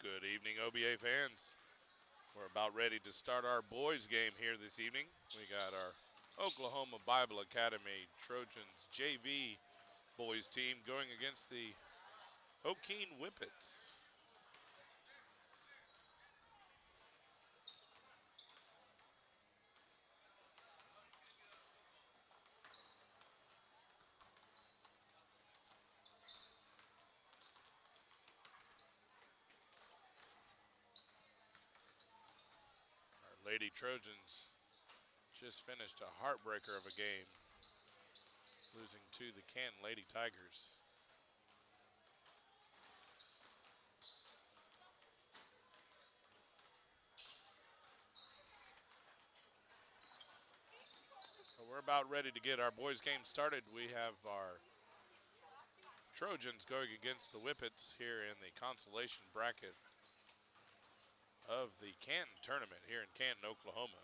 Good evening, OBA fans. We're about ready to start our boys game here this evening. We got our Oklahoma Bible Academy Trojans JV boys team going against the Okeene Whippets. Our Lady Trojans just finished a heartbreaker of a game, losing to the Canton Lady Tigers. So we're about ready to get our boys game started. We have our Trojans going against the Whippets here in the consolation bracket of the Canton tournament here in Canton, Oklahoma.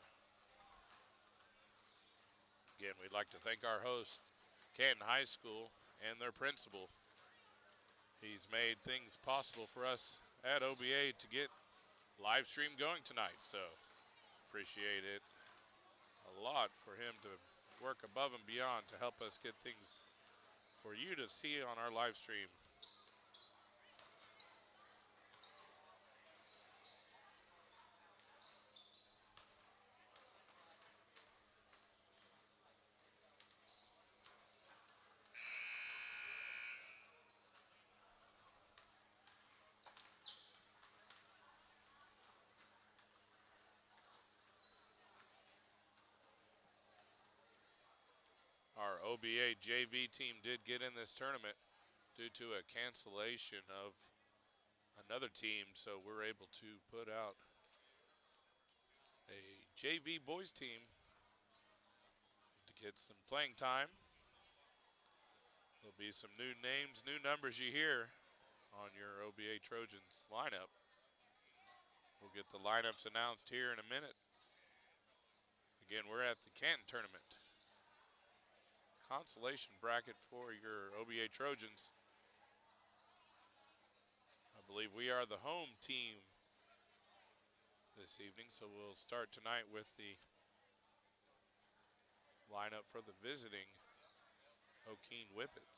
Again, we'd like to thank our host, Canton High School, and their principal. He's made things possible for us at OBA to get live stream going tonight, so appreciate it a lot for him to work above and beyond to help us get things for you to see on our live stream. Our OBA JV team did get in this tournament due to a cancellation of another team, so we're able to put out a JV boys team to get some playing time. There'll be some new names, new numbers you hear on your OBA Trojans lineup. We'll get the lineups announced here in a minute. Again, we're at the Canton tournament. Consolation bracket for your OBA Trojans. I believe we are the home team this evening, so we'll start tonight with the lineup for the visiting Okeene Whippets.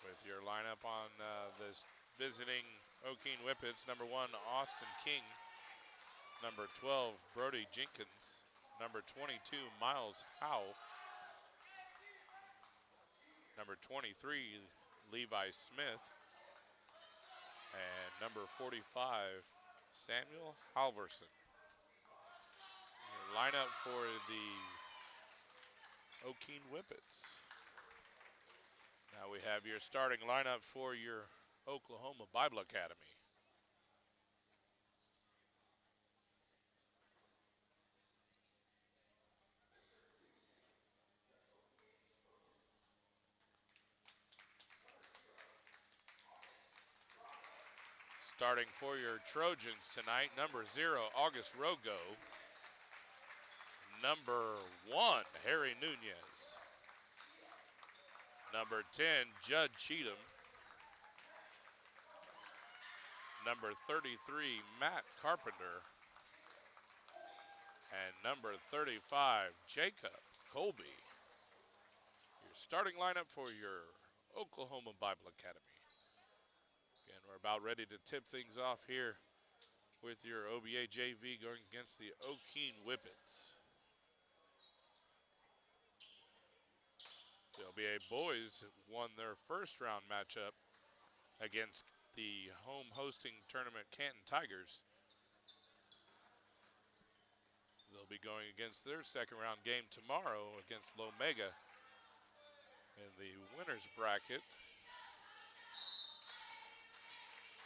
With your lineup on this visiting Okeene Whippets, number 1, Austin King. Number 12, Brody Jenkins. Number 22, Miles Howe. Number 23, Levi Smith. And number 45, Samuel Halverson. Your lineup for the Okeene Whippets. Now we have your starting lineup for your Oklahoma Bible Academy. Starting for your Trojans tonight, number 0, August Rogo. Number 1, Harry Nunez. Number 10, Judd Cheatham. Number 33, Matt Carpenter. And number 35, Jacob Colby. Your starting lineup for your Oklahoma Bible Academy. Again, we're about ready to tip things off here with your OBA JV going against the Okeene Whippets. The OBA boys won their first round matchup against the home hosting tournament Canton Tigers. They'll be going against their second round game tomorrow against Lomega in the winners bracket.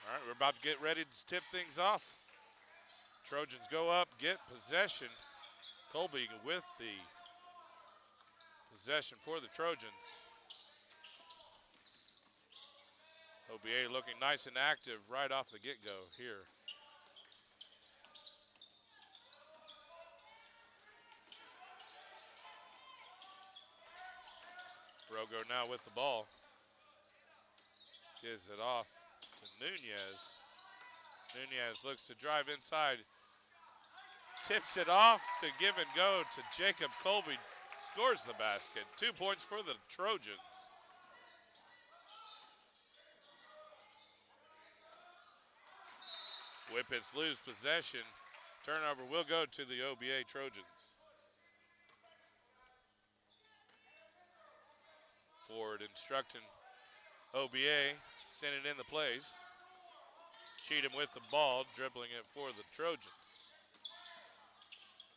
All right, we're about to get ready to tip things off. Trojans go up, get possession. Colby with the possession for the Trojans. OBA looking nice and active right off the get-go here. Rogo now with the ball. Gives it off to Nunez. Nunez looks to drive inside. Tips it off to give and go to Jacob Colby. Scores the basket. 2 points for the Trojans. Whippets lose possession. Turnover will go to the OBA Trojans. Ford instructing OBA, sending in the plays. Cheatham with the ball, dribbling it for the Trojans.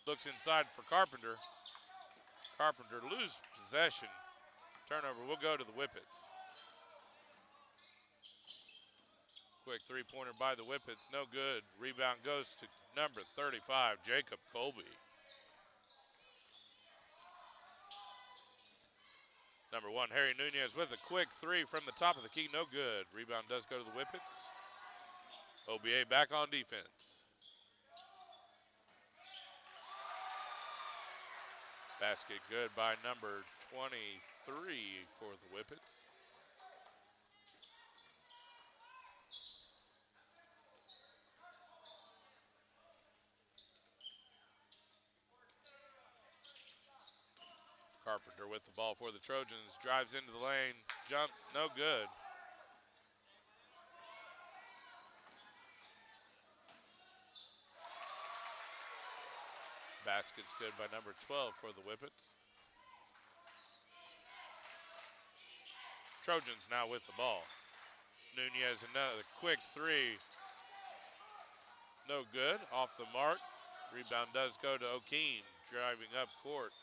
Looks inside for Carpenter. Carpenter lose possession. Turnover will go to the Whippets. Quick three-pointer by the Whippets, no good. Rebound goes to number 35, Jacob Colby. Number 1, Harry Nunez with a quick three from the top of the key, no good. Rebound does go to the Whippets. OBA back on defense. Basket good by number 23 for the Whippets. Carpenter with the ball for the Trojans, drives into the lane, jump, no good. Basket's good by number 12 for the Whippets. Trojans now with the ball. Nunez another quick three. No good, off the mark. Rebound does go to Okeene, driving up court.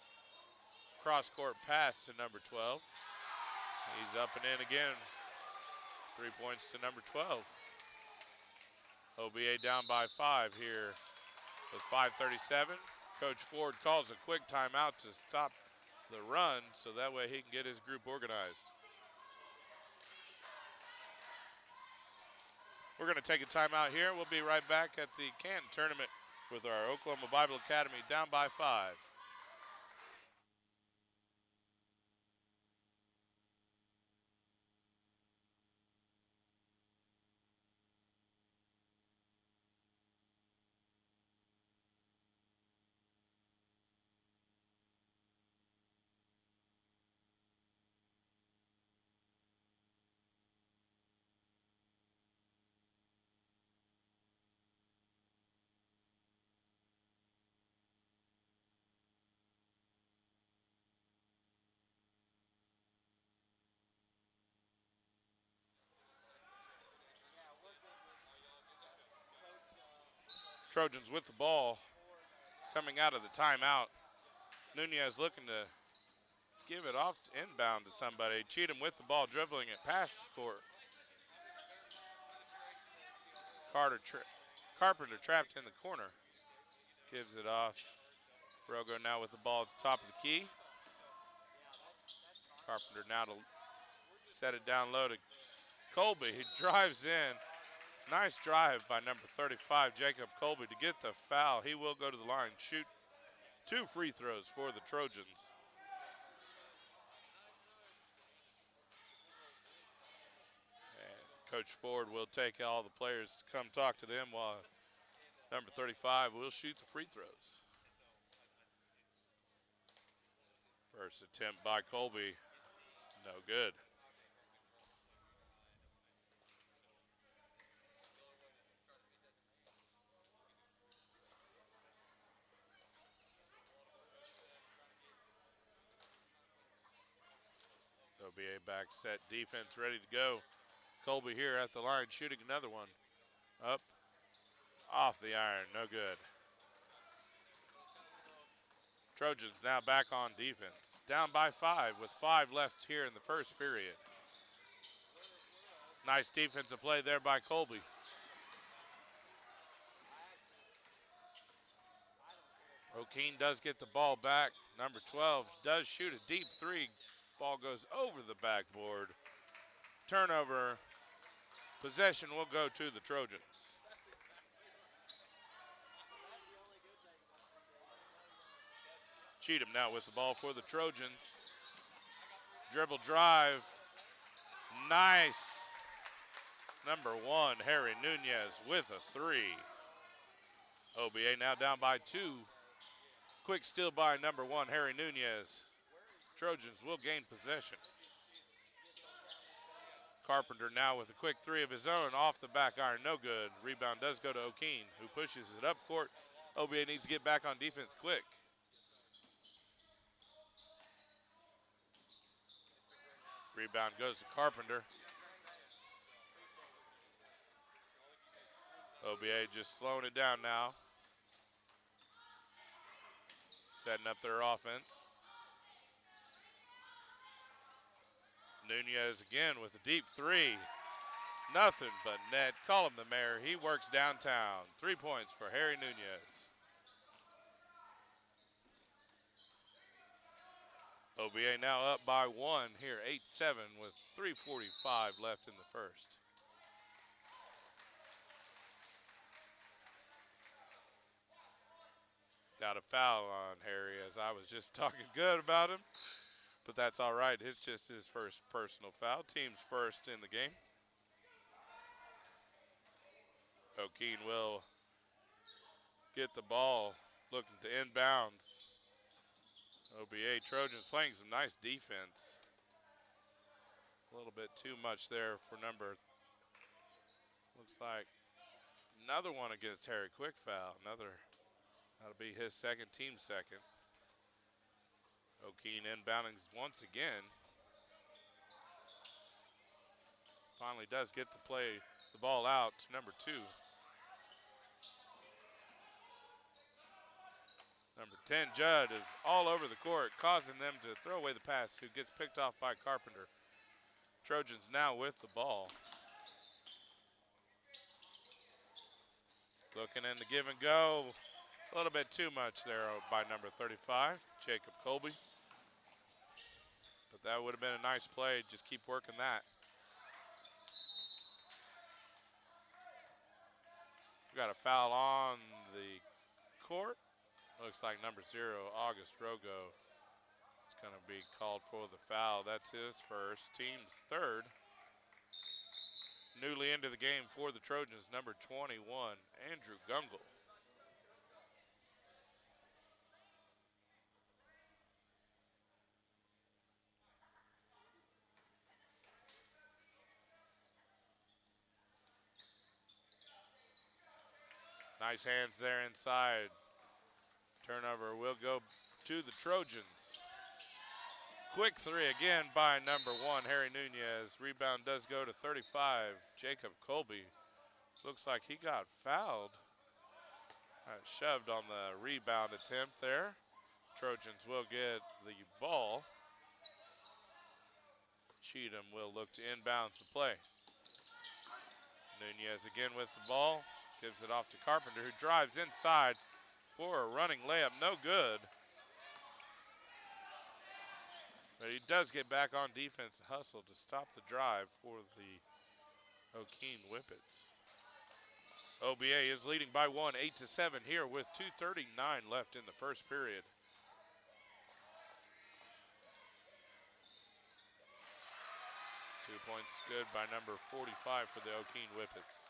Cross court pass to number 12. He's up and in again. 3 points to number 12. OBA down by 5 here with 5:37. Coach Ford calls a quick timeout to stop the run so that way he can get his group organized. We're going to take a timeout here. We'll be right back at the Canton tournament with our Oklahoma Bible Academy down by 5. Trojans with the ball coming out of the timeout. Nunez looking to give it off inbound to somebody. Cheatham with the ball, dribbling it past the court. Carpenter trapped in the corner. Gives it off. Rogo now with the ball at the top of the key. Carpenter now to set it down low to Colby. He drives in. Nice drive by number 35, Jacob Colby, to get the foul. He will go to the line, shoot 2 free throws for the Trojans. And Coach Ford will take all the players to come talk to them while number 35 will shoot the free throws. First attempt by Colby, no good. OBA back set, defense ready to go. Colby here at the line shooting another one. Up, off the iron, no good. Trojans now back on defense. Down by 5 with 5 left here in the first period. Nice defensive play there by Colby. Okeene does get the ball back. Number 12 does shoot a deep three. Ball goes over the backboard. Turnover. Possession will go to the Trojans. Cheatham now with the ball for the Trojans. Dribble drive. Nice. Number 1, Harry Nunez with a three. OBA now down by 2. Quick steal by number 1, Harry Nunez. Trojans will gain possession. Carpenter now with a quick three of his own off the back iron. No good. Rebound does go to Okeene, who pushes it up court. OBA needs to get back on defense quick. Rebound goes to Carpenter. OBA just slowing it down now. Setting up their offense. Nunez again with a deep three. Nothing but net. Call him the mayor. He works downtown. 3 points for Harry Nunez. OBA now up by 1 here, 8-7 with 3:45 left in the first. Got a foul on Harry, as I was just talking good about him. But that's all right. It's just his first personal foul. Team's first in the game. Okeene will get the ball, looking to inbounds. OBA Trojans playing some nice defense. A little bit too much there for number, looks like another one against Harry. Quick foul. That'll be his second, team second. Okeene inbounding once again. Finally does get to play the ball out to number 2. Number 10, Judd, is all over the court, causing them to throw away the pass, who gets picked off by Carpenter. Trojans now with the ball. Looking in the give and go. A little bit too much there by number 35, Jacob Colby. But that would have been a nice play. Just keep working that. We got a foul on the court. Looks like number 0, August Rogo, is going to be called for the foul. That's his first, team's third. Newly into the game for the Trojans, number 21, Andrew Gungle. Nice hands there inside. Turnover will go to the Trojans. Quick three again by number 1, Harry Nunez. Rebound does go to 35, Jacob Colby. Looks like he got fouled. Shoved on the rebound attempt there. Trojans will get the ball. Cheatham will look to inbounds the play. Nunez again with the ball. Gives it off to Carpenter, who drives inside for a running layup. No good. But he does get back on defense and hustle to stop the drive for the Okeene Whippets. OBA is leading by 1, 8-7 here with 2:39 left in the first period. Points good by number 45 for the Okeene Whippets.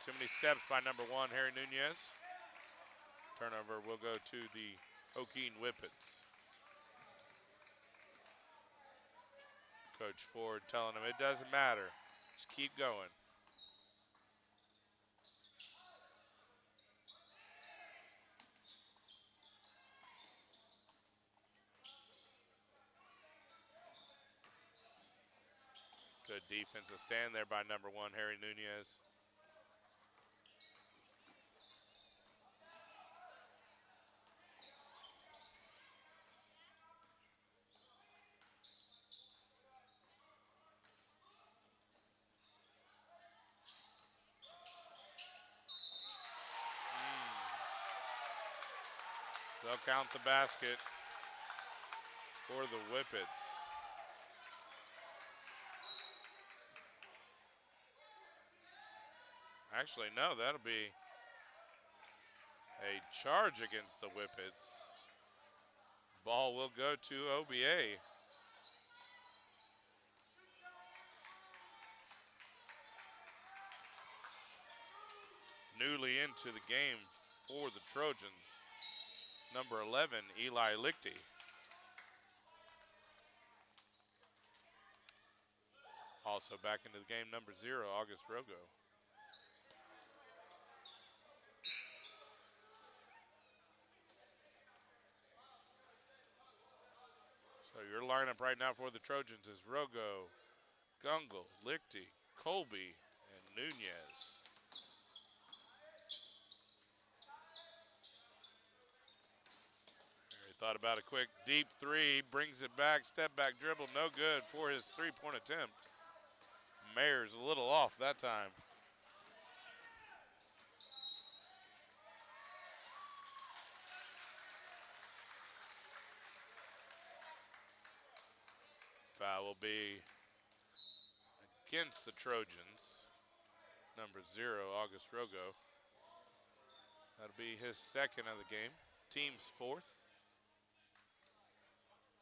Too many steps by number 1, Harry Nunez. Turnover will go to the Okeene Whippets. Coach Ford telling him it doesn't matter. Just keep going. Good defensive stand there by number 1, Harry Nunez. They'll count the basket for the Whippets. Actually, no, that'll be a charge against the Whippets. Ball will go to OBA. Newly into the game for the Trojans, number 11, Eli Lichty. Also back into the game, number 0, August Rogo. So your lineup right now for the Trojans is Rogo, Gungle, Lichty, Colby, and Nunez. He thought about a quick deep three, brings it back, step back dribble, no good for his three-point attempt. Mayer's a little off that time. Foul will be against the Trojans. Number 0, August Rogo. That'll be his second of the game. Team's fourth.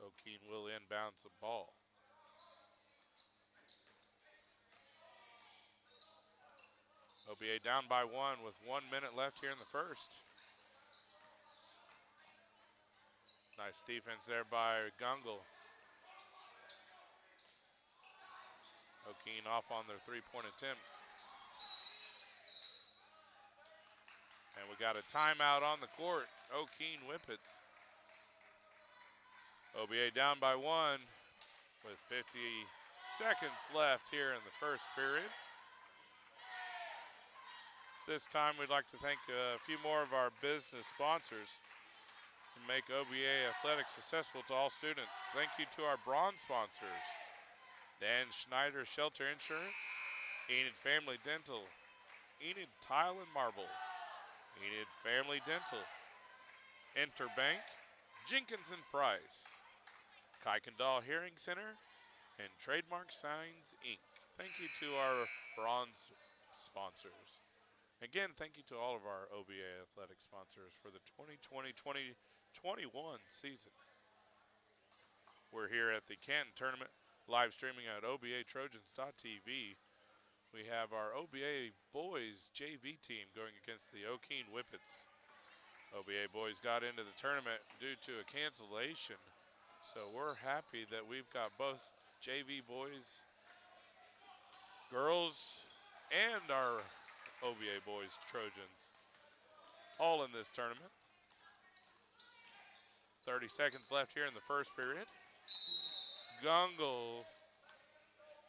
Okeene will inbounds the ball. OBA down by 1 with 1 minute left here in the first. Nice defense there by Gungle. Okeene off on their three-point attempt. And we got a timeout on the court. Okeene Whippets. OBA down by 1 with 50 seconds left here in the first period. This time we'd like to thank a few more of our business sponsors to make OBA athletics accessible to all students. Thank you to our bronze sponsors, Dan Schneider Shelter Insurance, Enid Family Dental, Enid Tile and Marble, Enid Family Dental, Interbank, Jenkins and Price, Kuykendall Hearing Center, and Trademark Signs, Inc. Thank you to our bronze sponsors. Again, thank you to all of our OBA athletic sponsors for the 2020-2021 season. We're here at the Canton Tournament, live streaming at obatrojans.tv. We have our OBA boys JV team going against the Okeene Whippets. OBA boys got into the tournament due to a cancellation, so we're happy that we've got both JV boys, girls, and our OBA boys Trojans all in this tournament. 30 seconds left here in the first period. Gungle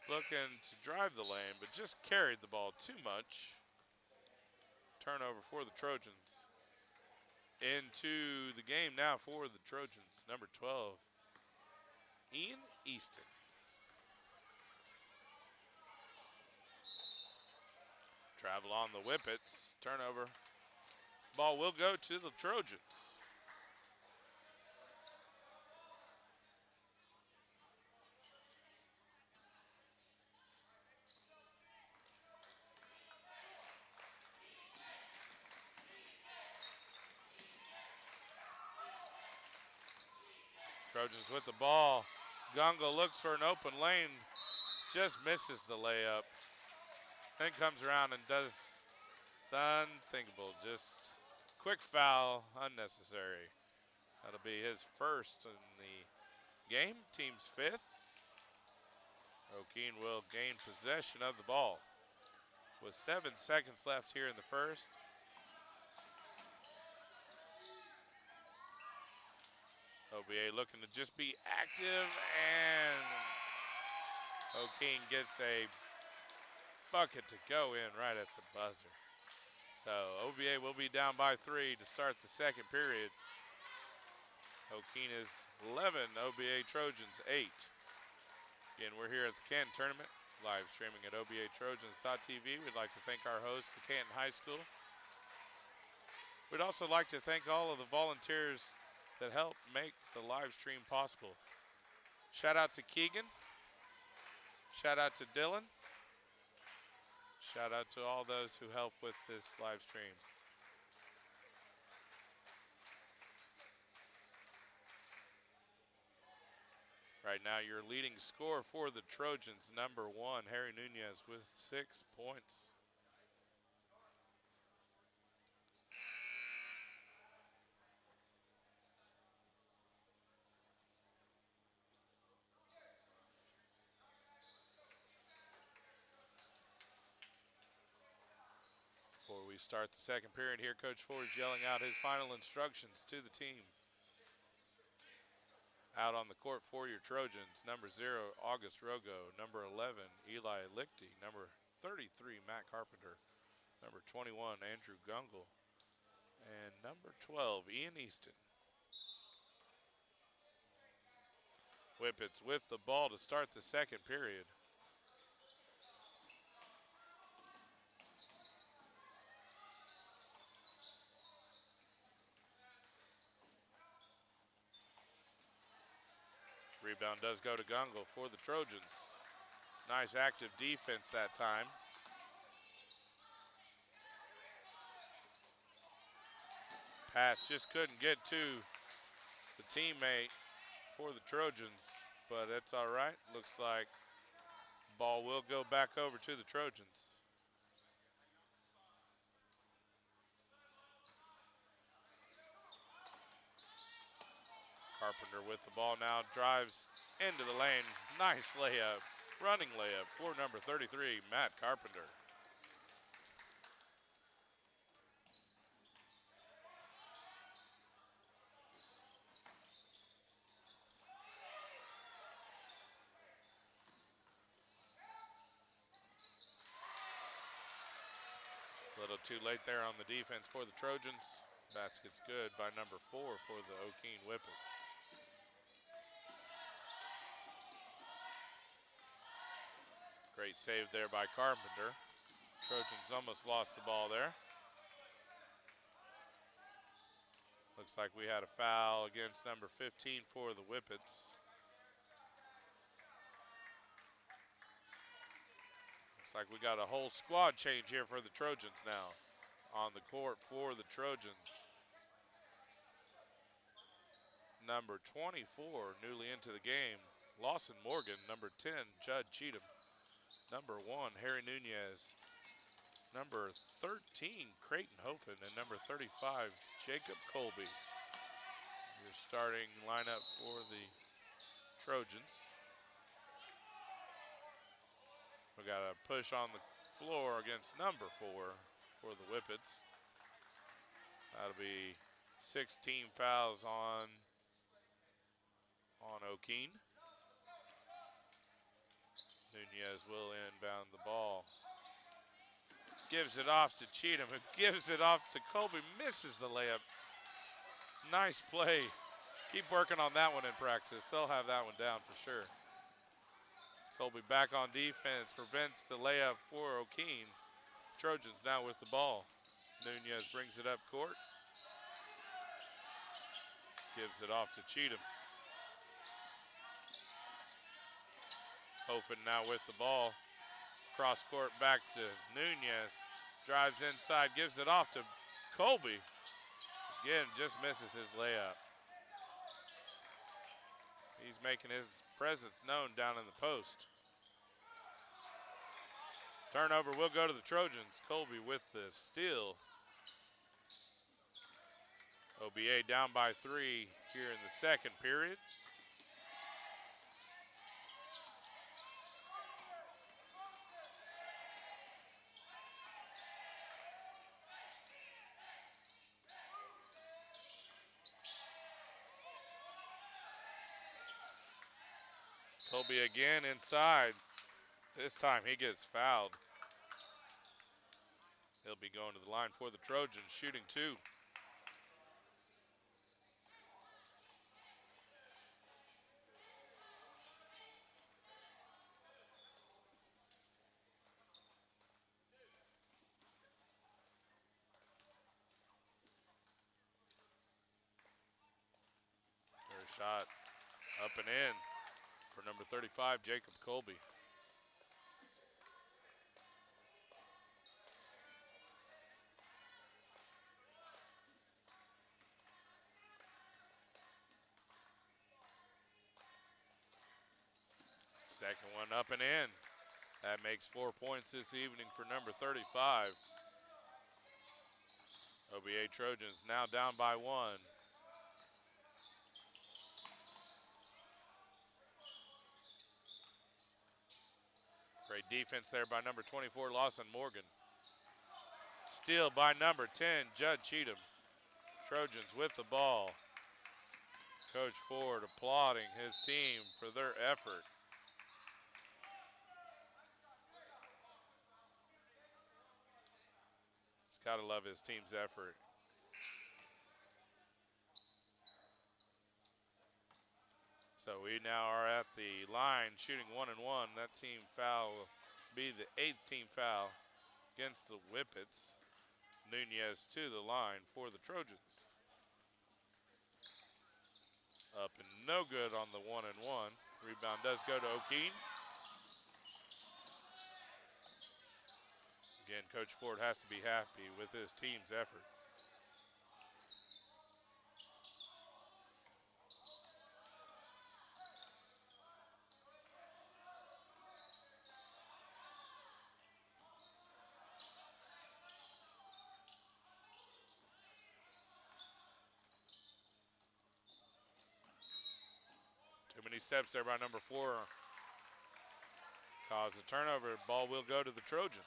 looking to drive the lane, but just carried the ball too much. Turnover for the Trojans. Into the game now for the Trojans, number 12, Ian Easton. Travel on the Whippets. Turnover. Ball will go to the Trojans. Trojans with the ball. Gungle looks for an open lane. Just misses the layup. Then comes around and does the unthinkable. Just quick foul, unnecessary. That'll be his first in the game. Team's fifth. Okeene will gain possession of the ball with 7 seconds left here in the first. OBA looking to just be active, and Okeene gets a bucket to go in right at the buzzer. So OBA will be down by 3 to start the second period. Okeene is 11, OBA Trojans 8. Again, we're here at the Canton Tournament, live streaming at obatrojans.tv. We'd like to thank our host, the Canton High School. We'd also like to thank all of the volunteers that help make the live stream possible. Shout out to Keegan. Shout out to Dylan. Shout out to all those who help with this live stream. Right now, your leading scorer for the Trojans, number 1, Harry Nunez with 6 points. Before we start the second period here, Coach Ford is yelling out his final instructions to the team. Out on the court for your Trojans, number 0, August Rogo, number 11, Eli Lichty, number 33, Matt Carpenter, number 21, Andrew Gungle, and number 12, Ian Easton. Whippets with the ball to start the second period. Rebound does go to Gungle for the Trojans. Nice active defense that time. Pass just couldn't get to the teammate for the Trojans, but it's all right. Looks like ball will go back over to the Trojans. Carpenter with the ball now, drives into the lane. Nice layup, running layup for number 33, Matt Carpenter. A little too late there on the defense for the Trojans. Basket's good by number 4 for the Okeene Whippets. Great save there by Carpenter. Trojans almost lost the ball there. Looks like we had a foul against number 15 for the Whippets. Looks like we got a whole squad change here for the Trojans now. On the court for the Trojans, number 24, newly into the game, Lawson Morgan. Number 10, Judd Cheatham. Number 1, Harry Nunez. Number 13, Creighton Hofen. And number 35, Jacob Colby. Your starting lineup for the Trojans. We got a push on the floor against number 4 for the Whippets. That'll be 16 fouls on Okeene. Nunez will inbound the ball. Gives it off to Cheatham, who gives it off to Colby, misses the layup. Nice play. Keep working on that one in practice. They'll have that one down for sure. Colby back on defense, prevents the layup for Okeene. Trojans now with the ball. Nunez brings it up court. Gives it off to Cheatham. Hofen now with the ball. Cross court back to Nunez. Drives inside, gives it off to Colby. Again, just misses his layup. He's making his presence known down in the post. Turnover will go to the Trojans. Colby with the steal. OBA down by 3 here in the second period. Colby again inside. This time he gets fouled. He'll be going to the line for the Trojans, shooting 2. Shot up and in for number 35, Jacob Colby. Second one up and in. That makes 4 points this evening for number 35. OBA Trojans now down by 1. Great defense there by number 24, Lawson Morgan. Steal by number 10, Judd Cheatham. Trojans with the ball. Coach Ford applauding his team for their effort. He's got to love his team's effort. So we now are at the line shooting 1 and 1. That team foul will be the 8th team foul against the Whippets. Nunez to the line for the Trojans. Up and no good on the 1 and 1. Rebound does go to Okeene. Again, Coach Ford has to be happy with his team's effort. Too many steps there by number 4. Cause a turnover. Ball will go to the Trojans.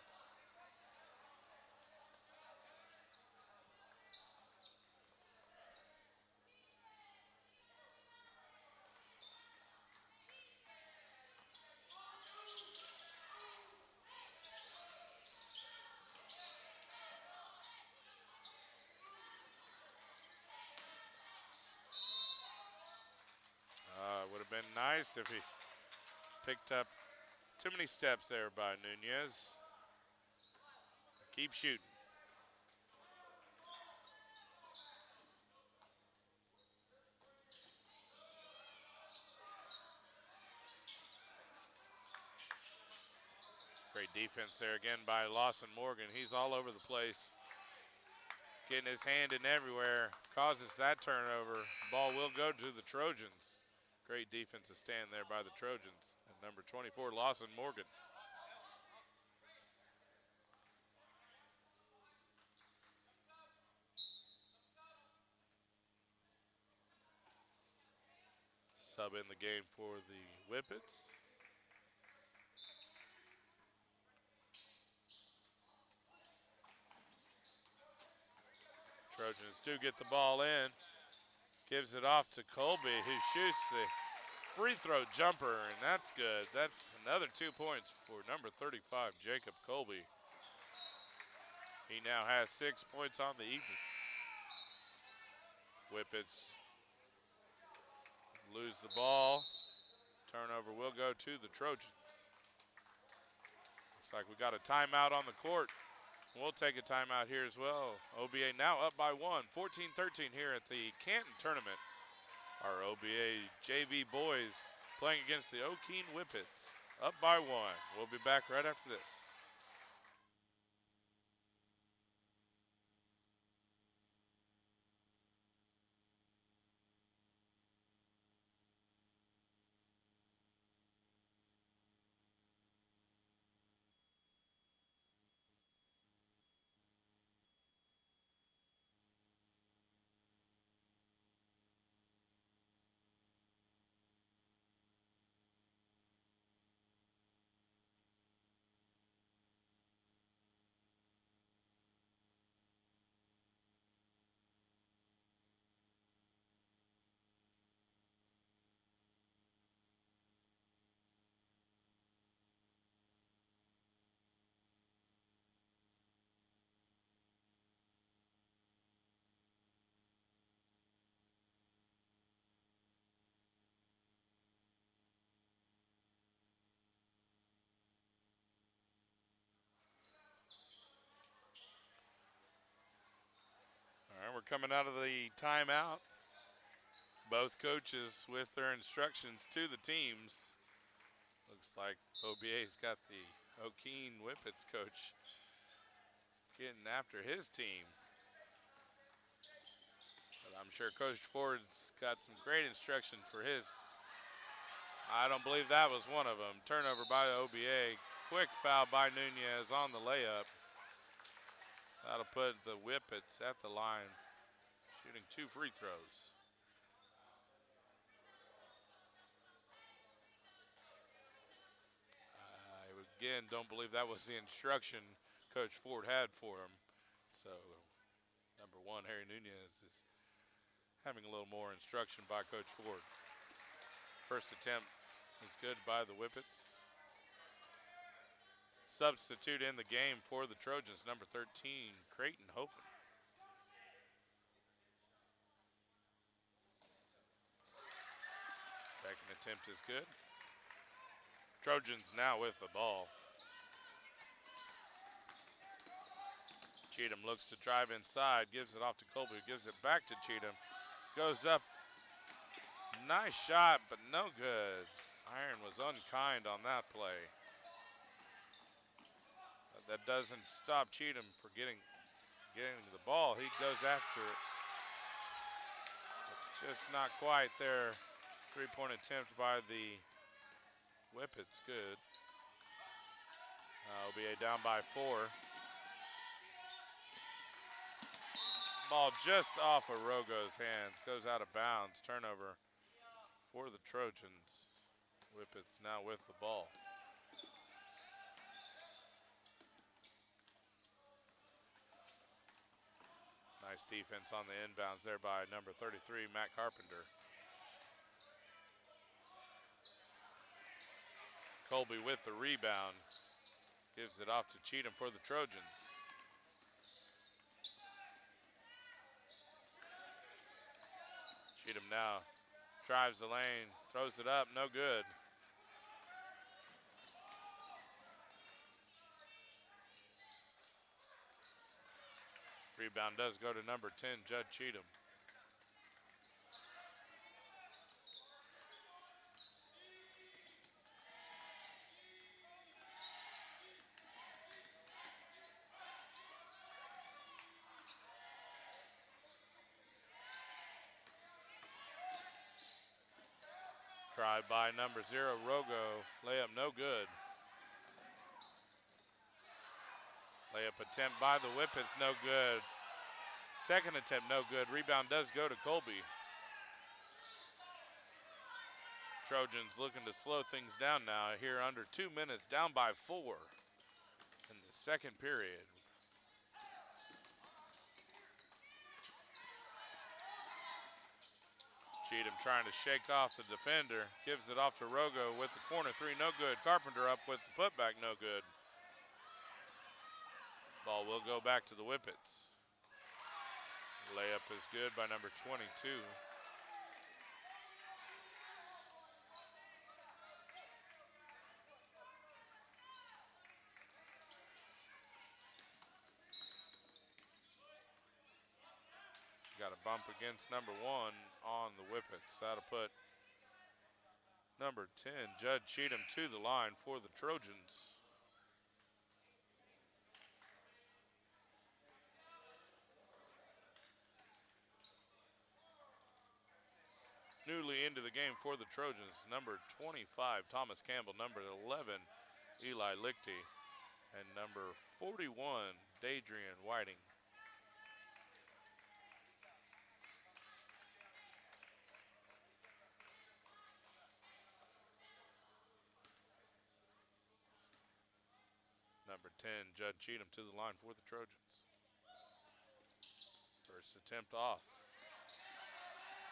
It would have been nice if he picked up too many steps there by Nunez. Keep shooting. Great defense there again by Lawson Morgan. He's all over the place. Getting his hand in everywhere. Causes that turnover. Ball will go to the Trojans. Great defensive stand there by the Trojans. And number 24, Lawson Morgan. Sub in the game for the Whippets. Trojans do get the ball in. Gives it off to Colby, who shoots the free throw jumper, and that's good. That's another 2 points for number 35, Jacob Colby. He now has 6 points on the evening. Whippets lose the ball. Turnover will go to the Trojans. Looks like we got a timeout on the court. We'll take a timeout here as well. OBA now up by 1, 14-13 here at the Canton tournament. Our OBA JV boys playing against the Okeene Whippets. Up by 1. We'll be back right after this. All right, we're coming out of the timeout. Both coaches with their instructions to the teams. Looks like OBA's got the Okeene Whippets coach getting after his team. But I'm sure Coach Ford's got some great instructions for his. I don't believe that was one of them. Turnover by OBA. Quick foul by Nunez on the layup. That'll put the Whippets at the line, shooting 2 free throws. I again don't believe that was the instruction Coach Ford had for him. So number 1, Harry Nunez, is having a little more instruction by Coach Ford. First attempt is good by the Whippets. Substitute in the game for the Trojans, number 13, Creighton Hopen. Second attempt is good. Trojans now with the ball. Cheatham looks to drive inside, gives it off to Colby, gives it back to Cheatham. Goes up. Nice shot, but no good. Iron was unkind on that play. But that doesn't stop Cheatham for getting the ball. He goes after it. Just not quite there. 3-point attempt by the Whippets. Good. OBA down by 4. Ball just off of Rogo's hands. Goes out of bounds. Turnover for the Trojans. Whippets now with the ball. Nice defense on the inbounds there by number 33, Matt Carpenter. Colby with the rebound. Gives it off to Cheatham for the Trojans. Cheatham now drives the lane, throws it up, no good. Rebound does go to number 10, Judd Cheatham. Try by number 0, Rogo. Layup no good. Layup attempt by the Whippets, no good. Second attempt, no good. Rebound does go to Colby. Trojans looking to slow things down now here under 2 minutes, down by 4 in the second period. Cheatham trying to shake off the defender, gives it off to Rogo with the corner 3, no good. Carpenter up with the putback, no good. Ball will go back to the Whippets. Layup is good by number 22. Got a bump against number 1 on the Whippets. That'll put number 10, Judd Cheatham, to the line for the Trojans. Newly into the game for the Trojans, number 25, Thomas Campbell, number 11, Eli Lichty, and number 41, Dadrian Whiting. Number 10, Judd Cheatham, to the line for the Trojans. First attempt off.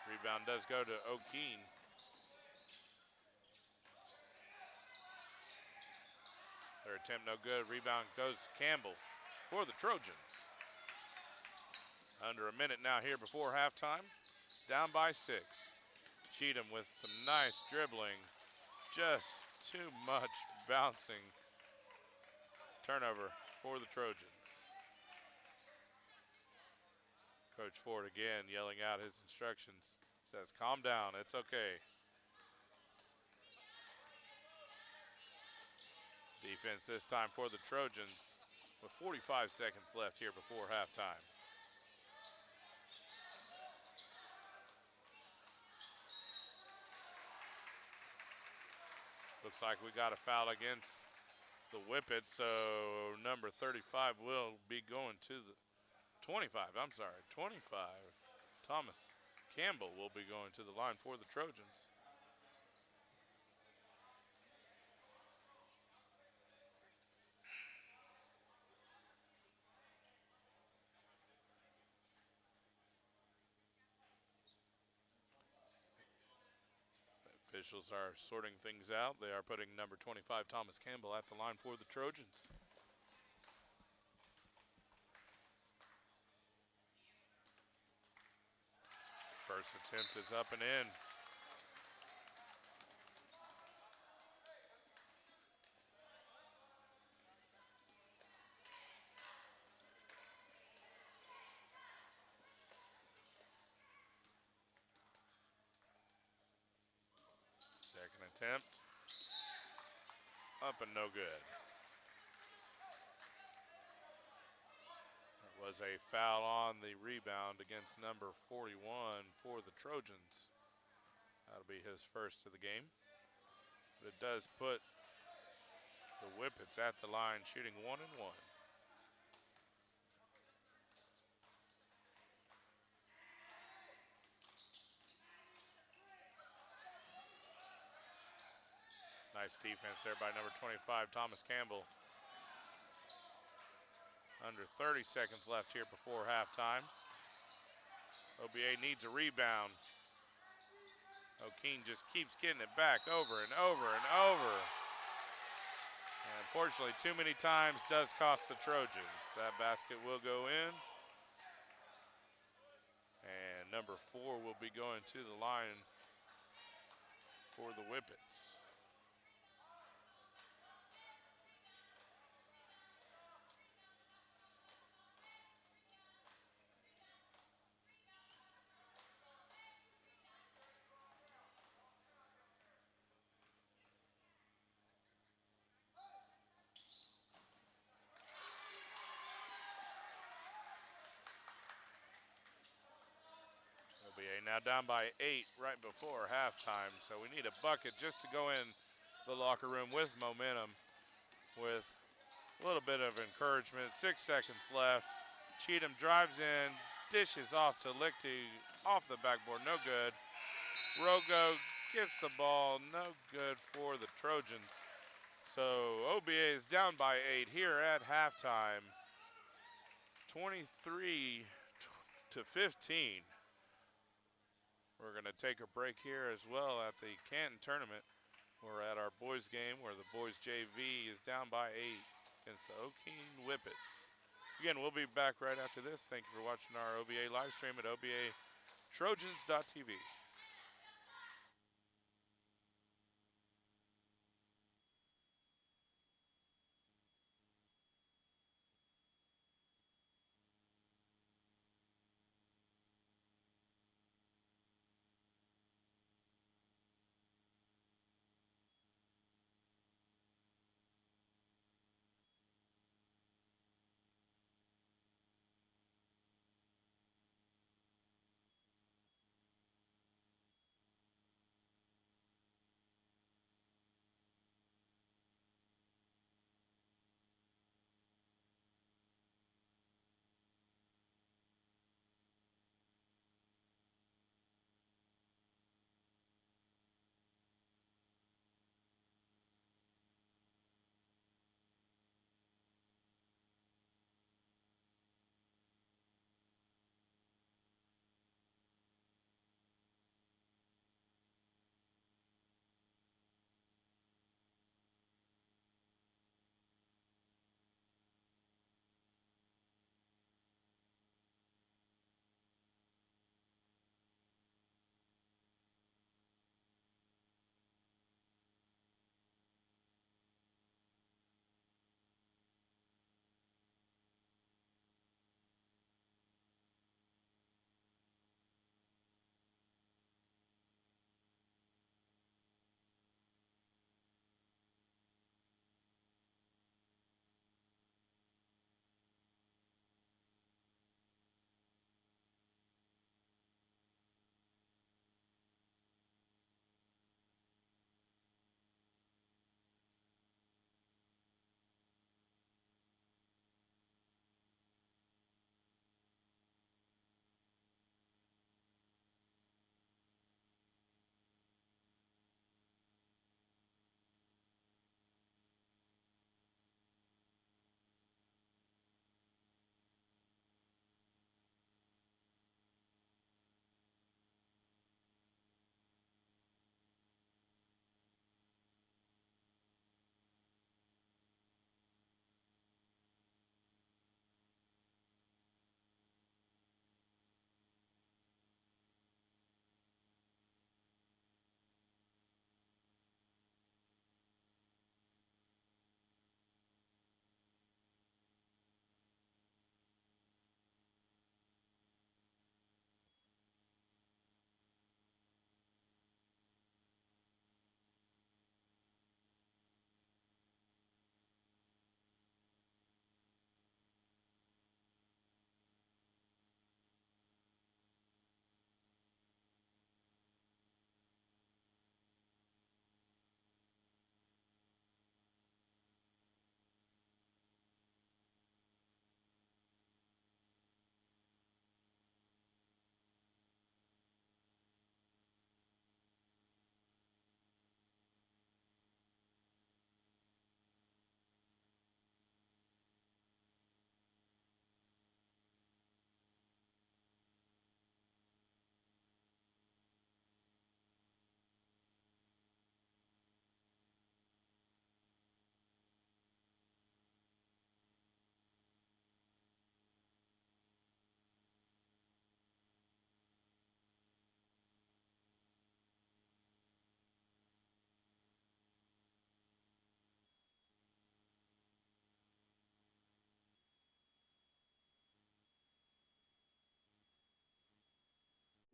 Rebound does go to Okeene. Their attempt no good. Rebound goes to Campbell for the Trojans. Under a minute now here before halftime. Down by 6. Cheatham with some nice dribbling. Just too much bouncing. Turnover for the Trojans. Coach Ford again yelling out his instructions. Says, calm down. It's okay. Defense this time for the Trojans with 45 seconds left here before halftime. Looks like we got a foul against the Whippets, so number 35 will be going to the 25. I'm sorry, 25. Thomas Campbell will be going to the line for the Trojans. Officials are sorting things out. They are putting number 25 Thomas Campbell at the line for the Trojans. First attempt is up and in. Second attempt. Up and no good. There was a foul on the rebound against number 41 for the Trojans. That'll be his first of the game. But it does put the Whippets at the line shooting 1 and 1. Nice defense there by number 25, Thomas Campbell. Under 30 seconds left here before halftime. OBA needs a rebound. Okeene just keeps getting it back over and over and over. And unfortunately, too many times does cost the Trojans. That basket will go in. And number 4 will be going to the line for the Whippets. OBA now down by 8 right before halftime. So we need a bucket just to go in the locker room with momentum, with a little bit of encouragement. 6 seconds left. Cheatham drives in, dishes off to Lichty, off the backboard, no good. Rogo gets the ball, no good for the Trojans. So OBA is down by 8 here at halftime. 23 to 15. We're going to take a break here as well at the Canton tournament. We're at our boys game where the boys JV is down by 8 against the Okeene Whippets. Again, we'll be back right after this. Thank you for watching our OBA live stream at obatrojans.tv.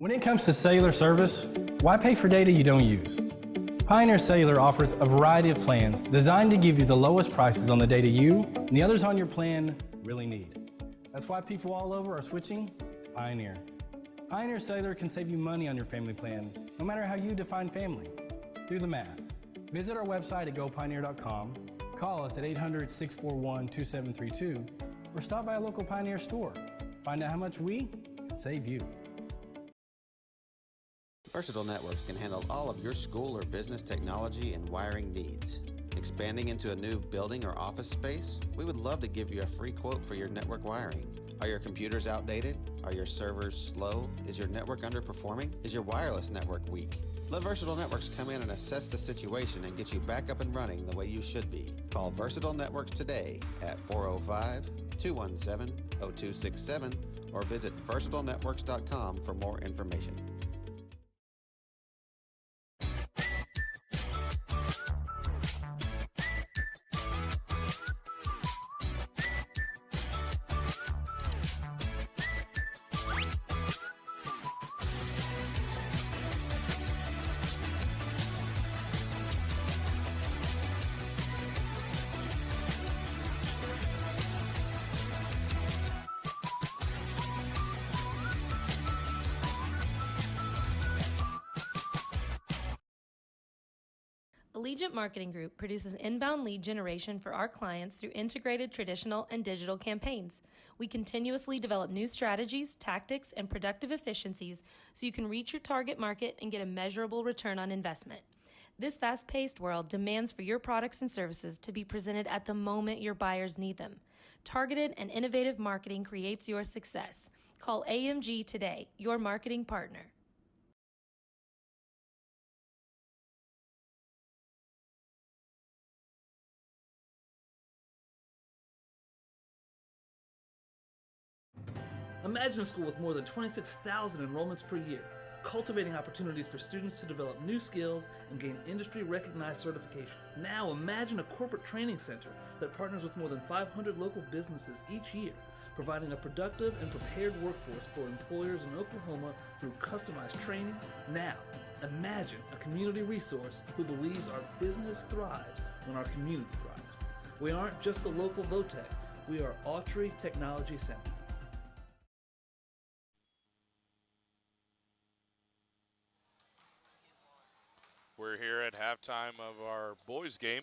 When it comes to cellular service, why pay for data you don't use? Pioneer Cellular offers a variety of plans designed to give you the lowest prices on the data you and the others on your plan really need. That's why people all over are switching to Pioneer. Pioneer Cellular can save you money on your family plan, no matter how you define family. Do the math. Visit our website at gopioneer.com, call us at 800-641-2732, or stop by a local Pioneer store. Find out how much we can save you. Versatile Networks can handle all of your school or business technology and wiring needs. Expanding into a new building or office space? We would love to give you a free quote for your network wiring. Are your computers outdated? Are your servers slow? Is your network underperforming? Is your wireless network weak? Let Versatile Networks come in and assess the situation and get you back up and running the way you should be. Call Versatile Networks today at 405-217-0267 or visit versatilenetworks.com for more information. Allegiant Marketing Group produces inbound lead generation for our clients through integrated traditional and digital campaigns. We continuously develop new strategies, tactics, and productive efficiencies so you can reach your target market and get a measurable return on investment. This fast-paced world demands for your products and services to be presented at the moment your buyers need them. Targeted and innovative marketing creates your success. Call AMG today, your marketing partner. Imagine a school with more than 26,000 enrollments per year, cultivating opportunities for students to develop new skills and gain industry-recognized certification. Now imagine a corporate training center that partners with more than 500 local businesses each year, providing a productive and prepared workforce for employers in Oklahoma through customized training. Now, imagine a community resource who believes our business thrives when our community thrives. We aren't just the local VOTEC, we are Autry Technology Center. We're here at halftime of our boys game.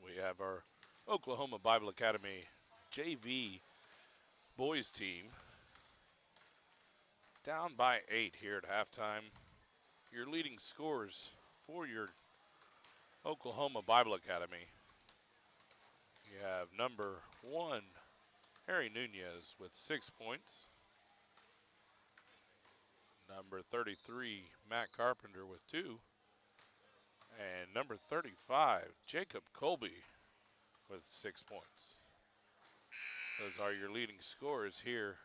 We have our Oklahoma Bible Academy JV boys team down by 8 here at halftime. Your leading scores for your Oklahoma Bible Academy. You have number 1, Harry Nunez with 6 points. Number 33, Matt Carpenter with 2. And number 35, Jacob Colby with 6 points. Those are your leading scorers here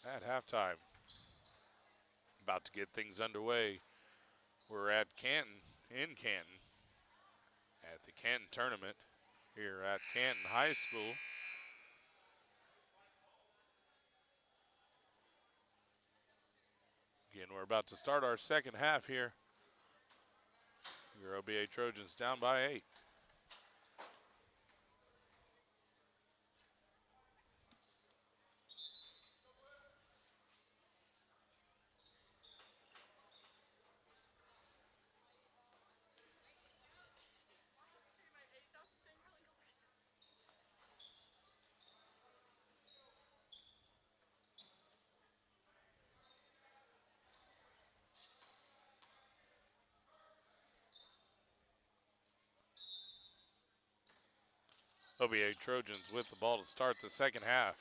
at halftime. About to get things underway. We're at Canton, in Canton, at the Canton tournament here at Canton High School. Again, we're about to start our second half here. Your OBA Trojans down by 8. OBA Trojans with the ball to start the second half.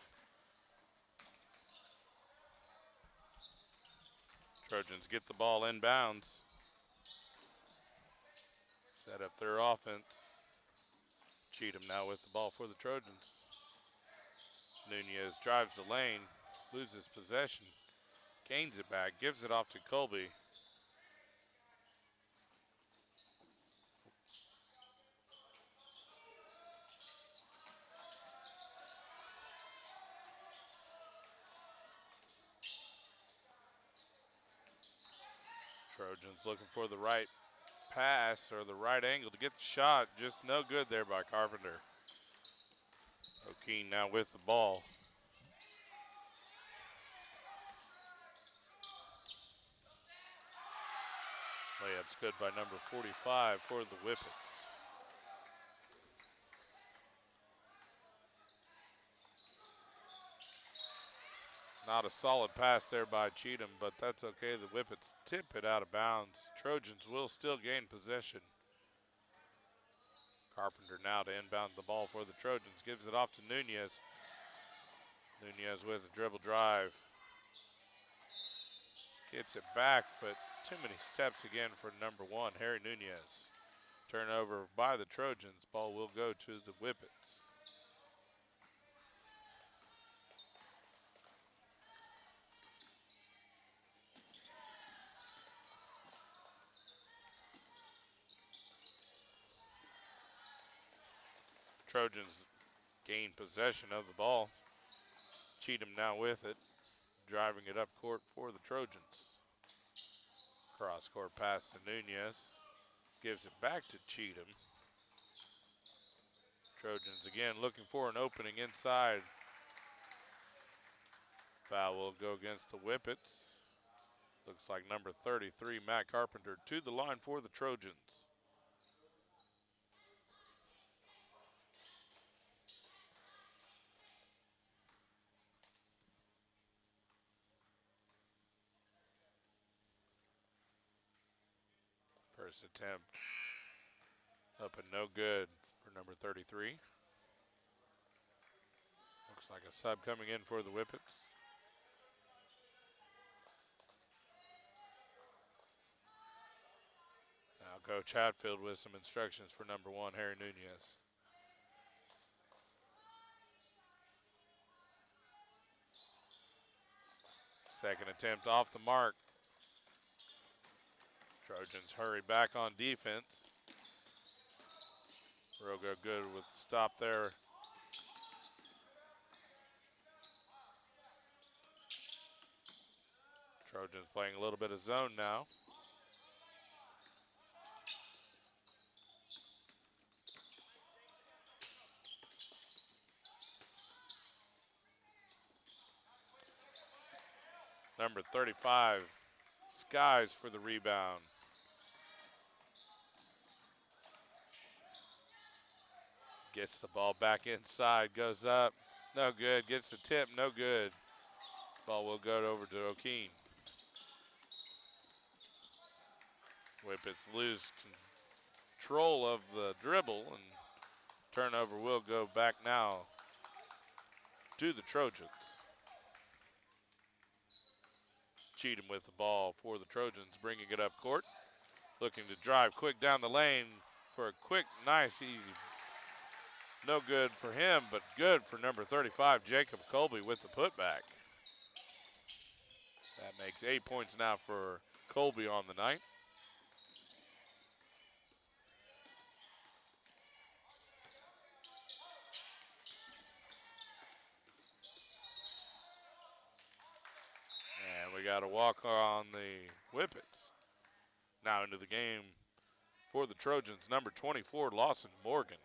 Trojans get the ball inbounds. Set up their offense. Cheatham now with the ball for the Trojans. Nunez drives the lane, loses possession, gains it back, gives it off to Colby. Trojans looking for the right pass or the right angle to get the shot. Just no good there by Carpenter. Okeene now with the ball. Layup's good by number 45 for the Whippets. Not a solid pass there by Cheatham, but that's okay. The Whippets tip it out of bounds. Trojans will still gain possession. Carpenter now to inbound the ball for the Trojans. Gives it off to Nunez. Nunez with a dribble drive. Gets it back, but too many steps again for number 1, Harry Nunez. Turnover by the Trojans. Ball will go to the Whippets. Trojans gain possession of the ball. Cheatham now with it, driving it up court for the Trojans. Cross court pass to Nunez. Gives it back to Cheatham. Trojans again looking for an opening inside. Foul will go against the Whippets. Looks like number 33, Matt Carpenter, to the line for the Trojans. First attempt up and no good for number 33. Looks like a sub coming in for the Whippets. Now Coach Hatfield with some instructions for number 1, Harry Nunez. Second attempt off the mark. Trojans hurry back on defense. Rogo good with the stop there. Trojans playing a little bit of zone now. Number 35, Skies for the rebound. Gets the ball back inside, goes up, no good. Gets the tip, no good. Ball will go over to Okeene. Whippets lose control of the dribble, and turnover will go back now to the Trojans. Cheatham with the ball for the Trojans, bringing it up court. Looking to drive quick down the lane for a quick, nice, easy. No good for him, but good for number 35, Jacob Colby with the putback. That makes 8 points now for Colby on the night. And we got a walk on the Whippets. Now into the game for the Trojans, number 24, Lawson Morgan.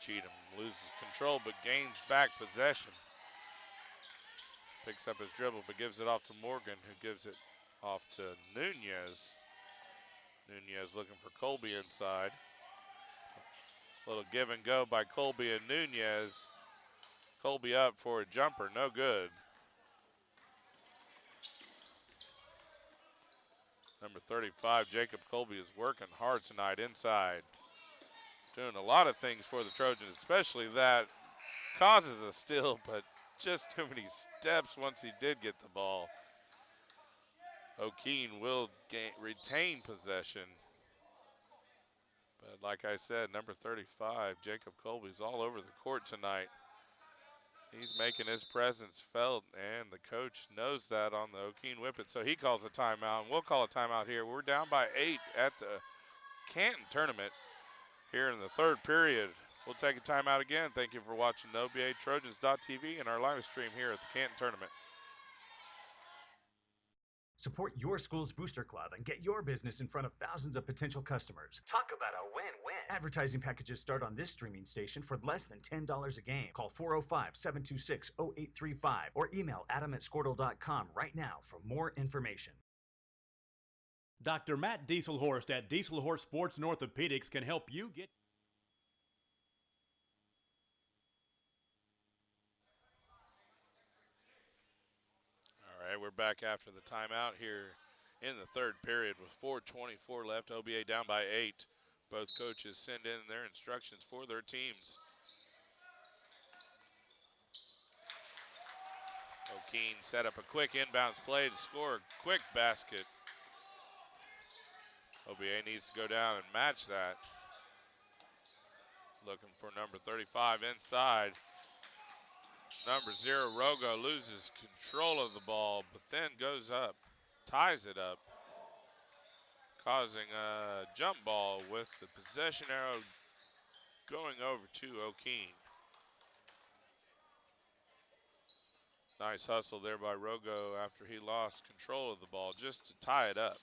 Cheatham loses control but gains back possession. Picks up his dribble but gives it off to Morgan, who gives it off to Nunez. Nunez looking for Colby inside. Little give and go by Colby and Nunez. Colby up for a jumper, no good. Number 35, Jacob Colby, is working hard tonight inside. Doing a lot of things for the Trojans, especially that causes a steal, but just too many steps once he did get the ball. Okeene will retain possession. But like I said, number 35, Jacob Colby's all over the court tonight. He's making his presence felt, and the coach knows that on the Okeene Whippet, so he calls a timeout, and we'll call a timeout here. We're down by 8 at the Canton tournament here in the third period. We'll take a timeout again. Thank you for watching the OBA Trojans.tv and our live stream here at the Canton tournament. Support your school's booster club and get your business in front of thousands of potential customers. Talk about a win-win. Advertising packages start on this streaming station for less than $10 a game. Call 405-726-0835 or email adam@squirtle.com right now for more information. Dr. Matt Dieselhorst at Dieselhorst Sports and Orthopedics can help you get... All right, we're back after the timeout here in the third period with 4:24 left. OBA down by 8. Both coaches send in their instructions for their teams. Okeene set up a quick inbounds play to score a quick basket. OBA needs to go down and match that. Looking for number 35 inside. Number 0, Rogo, loses control of the ball, but then goes up, ties it up, causing a jump ball with the possession arrow going over to Okeene. Nice hustle there by Rogo after he lost control of the ball just to tie it up.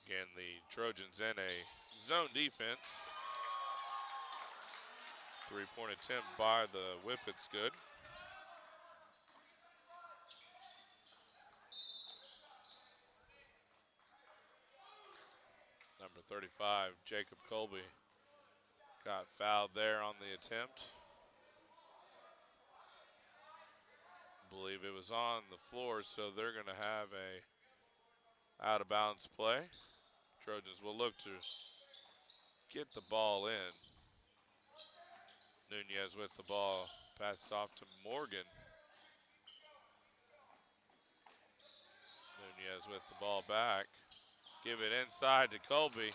Again, the Trojans in a zone defense. 3-point attempt by the Whippets, good. Number 35, Jacob Colby, got fouled there on the attempt. Believe it was on the floor, so they're going to have a out of bounds play. Trojans will look to get the ball in. Nunez with the ball, passes off to Morgan. Nunez with the ball back. Give it inside to Colby.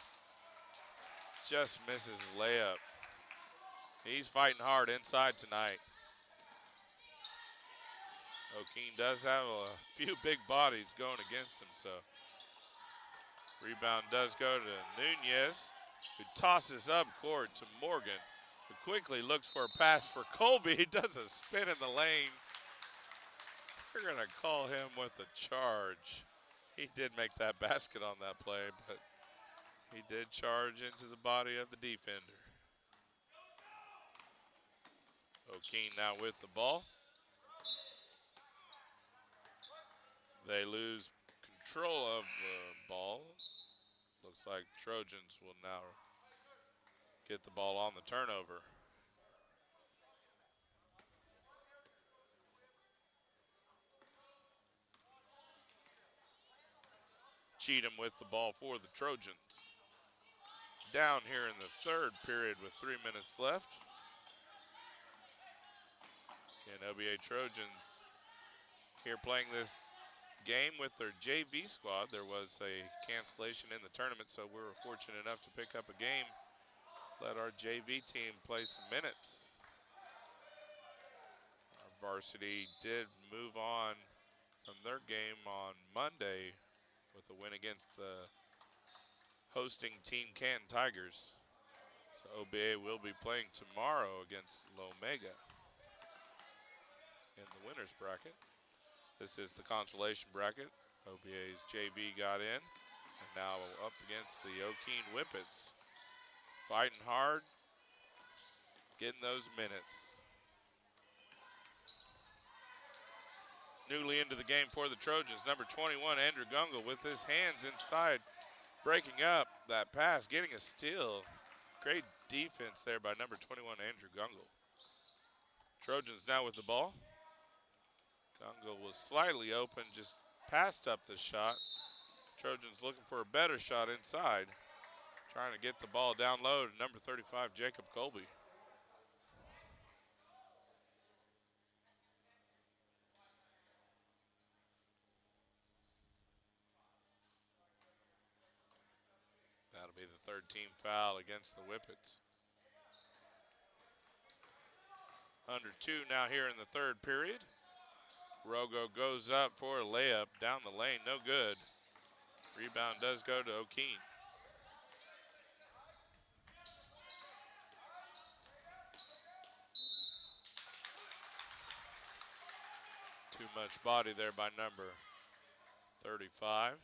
Just misses his layup. He's fighting hard inside tonight. Okeene does have a few big bodies going against him, so. Rebound does go to Nunez, who tosses up court to Morgan, who quickly looks for a pass for Colby. He does a spin in the lane. We're going to call him with a charge. He did make that basket on that play, but he did charge into the body of the defender. Okeene now with the ball. They lose control of the ball. Looks like Trojans will now get the ball on the turnover. Cheatham with the ball for the Trojans. Down here in the third period with 3 minutes left. And OBA Trojans here playing this game with their JV squad. There was a cancellation in the tournament, so we were fortunate enough to pick up a game. Let our JV team play some minutes. Our varsity did move on from their game on Monday with a win against the hosting team Canton Tigers. So OBA will be playing tomorrow against Lomega in the winner's bracket. This is the consolation bracket. OBA's JV got in, and now up against the Okeene Whippets. Fighting hard, getting those minutes. Newly into the game for the Trojans, number 21, Andrew Gungle, with his hands inside, breaking up that pass, getting a steal. Great defense there by number 21, Andrew Gungle. Trojans now with the ball. Gungle was slightly open, just passed up the shot. Trojans looking for a better shot inside. Trying to get the ball down low to number 35, Jacob Colby. That'll be the third team foul against the Whippets. Under 2 now here in the third period. Rogo goes up for a layup down the lane, no good. Rebound does go to Okeene. Too much body there by number 35.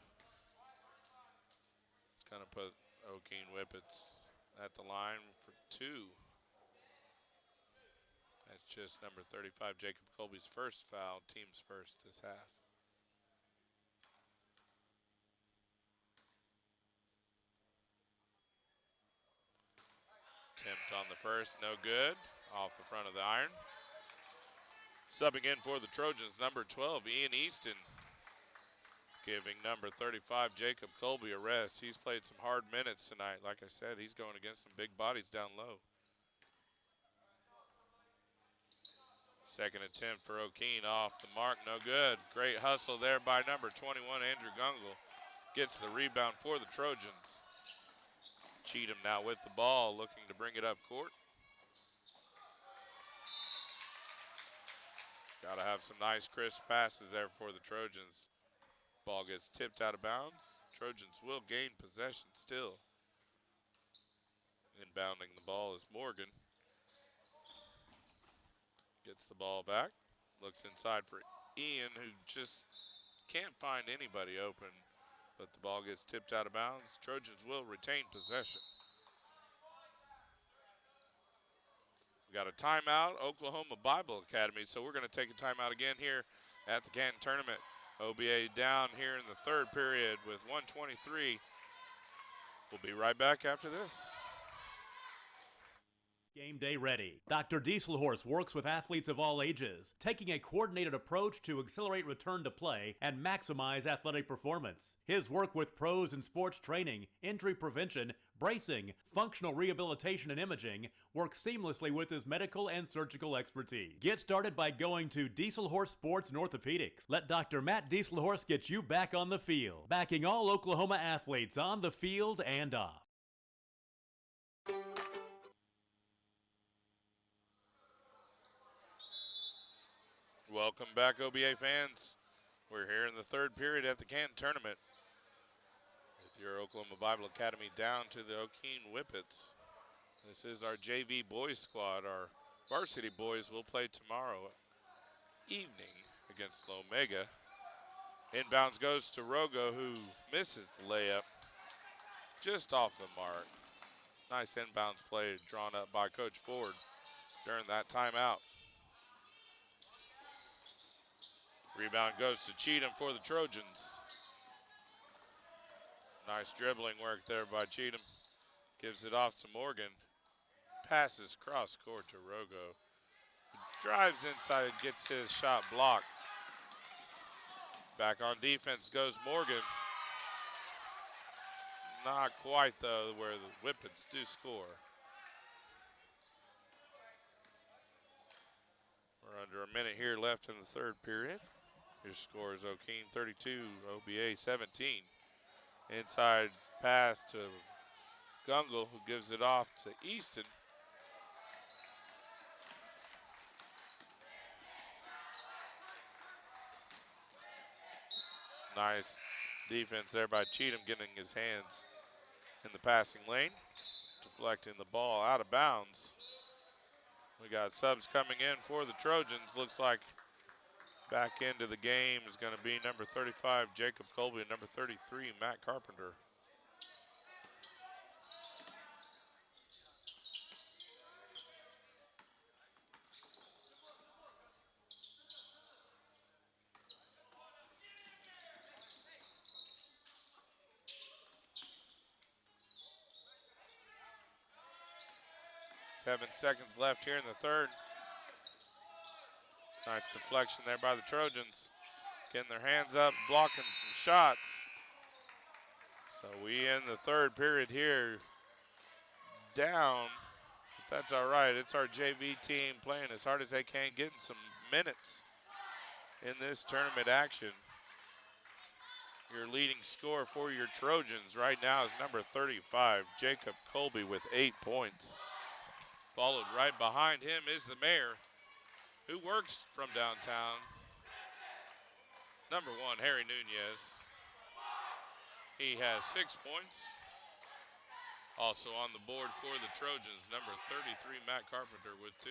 It's going to put Okeene Whippets at the line for 2. That's just number 35, Jacob Colby's first foul, team's first this half. Attempt on the first, no good. Off the front of the iron. Subbing in for the Trojans, number 12, Ian Easton. Giving number 35, Jacob Colby, a rest. He's played some hard minutes tonight. Like I said, he's going against some big bodies down low. Second attempt for Okeene, off the mark, no good. Great hustle there by number 21, Andrew Gungle. Gets the rebound for the Trojans. Cheatham now with the ball, looking to bring it up court. Got to have some nice crisp passes there for the Trojans. Ball gets tipped out of bounds. Trojans will gain possession still. Inbounding the ball is Morgan. Gets the ball back. Looks inside for Ian, who just can't find anybody open. But the ball gets tipped out of bounds. Trojans will retain possession. We got a timeout, Oklahoma Bible Academy. So we're going to take a timeout again here at the Canton Tournament. OBA down here in the third period with 1:23. We'll be right back after this. Game day ready. Dr. Dieselhorst works with athletes of all ages, taking a coordinated approach to accelerate return to play and maximize athletic performance. His work with pros in sports training, injury prevention, bracing, functional rehabilitation, and imaging works seamlessly with his medical and surgical expertise. Get started by going to Dieselhorst Sports and Orthopedics. Let Dr. Matt Dieselhorst get you back on the field, backing all Oklahoma athletes on the field and off. Welcome back, OBA fans. We're here in the third period at the Canton Tournament with your Oklahoma Bible Academy down to the Okeene Whippets. This is our JV boys squad. Our varsity boys will play tomorrow evening against Omega. Inbounds goes to Rogo, who misses the layup just off the mark. Nice inbounds play drawn up by Coach Ford during that timeout. Rebound goes to Cheatham for the Trojans. Nice dribbling work there by Cheatham. Gives it off to Morgan. Passes cross court to Rogo. Drives inside, gets his shot blocked. Back on defense goes Morgan. Not quite though, where the Whippets do score. We're under a minute here left in the third period. Your score is Okeene 32, OBA 17. Inside pass to Gungle, who gives it off to Easton. Nice defense there by Cheatham, getting his hands in the passing lane, deflecting the ball out of bounds. We got subs coming in for the Trojans. Looks like back into the game is going to be number 35, Jacob Colby, and number 33, Matt Carpenter. Seven seconds left here in the third. Nice deflection there by the Trojans. Getting their hands up, blocking some shots. So we end the third period here down. But that's all right. It's our JV team playing as hard as they can, getting some minutes in this tournament action. Your leading scorer for your Trojans right now is number 35, Jacob Colby, with 8 points. Followed right behind him is the mayor, who works from downtown. Number 1, Harry Nunez. He has 6 points. Also on the board for the Trojans, number 33, Matt Carpenter with 2.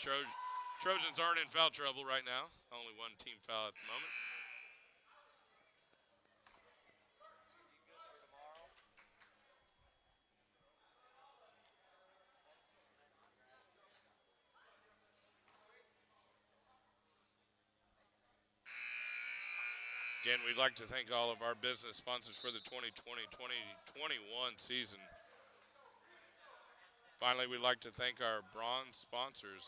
Trojans aren't in foul trouble right now. Only one team foul at the moment. Again, we'd like to thank all of our business sponsors for the 2020-2021 season. Finally, we'd like to thank our bronze sponsors.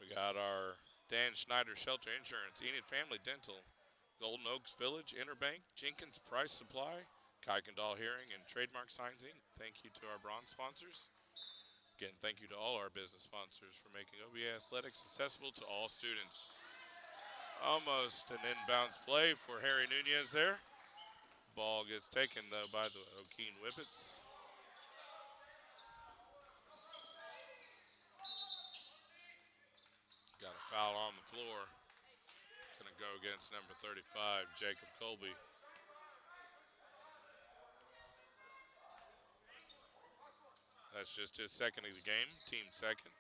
We got our Dan Schneider Shelter Insurance, Enid Family Dental, Golden Oaks Village, Interbank, Jenkins Price Supply, Kuykendall Hearing, and Trademark Signs Inc. Thank you to our bronze sponsors. Again, thank you to all our business sponsors for making OBA Athletics accessible to all students. Almost an inbounds play for Harry Nunez there. Ball gets taken, though, by the Okeene Whippets. Got a foul on the floor. Going to go against number 35, Jacob Colby. That's just his second of the game, team second.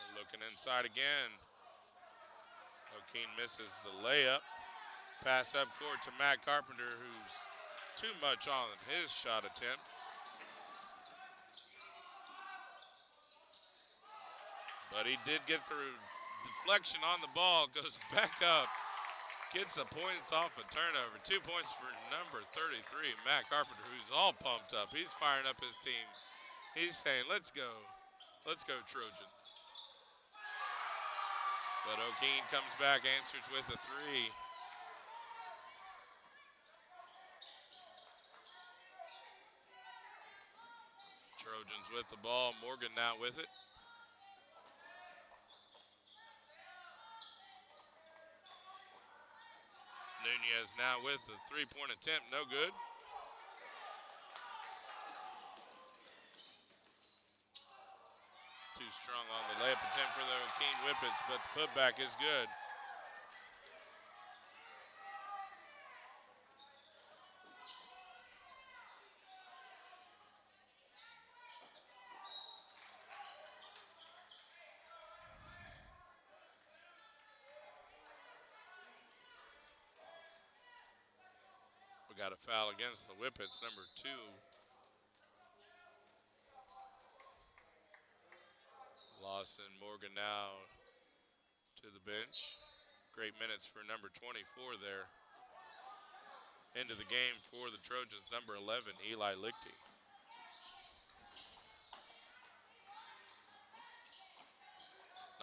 They're looking inside again. Okeene misses the layup. Pass up court to Matt Carpenter, who's too much on his shot attempt. But he did get through. Deflection on the ball, goes back up. Gets the points off a turnover. 2 points for number 33, Matt Carpenter, who's all pumped up. He's firing up his team. He's saying, let's go. Let's go, Trojans. But Okeene comes back, answers with a 3. Trojans with the ball. Morgan now with it. Nunez now with the 3-point attempt, no good. Too strong on the layup attempt for the Okeene Whippets, but the putback is good. We got a foul against the Whippets, number 2. Lawson Morgan now to the bench. Great minutes for number 24 there. Into the game for the Trojans, number 11, Eli Lichty.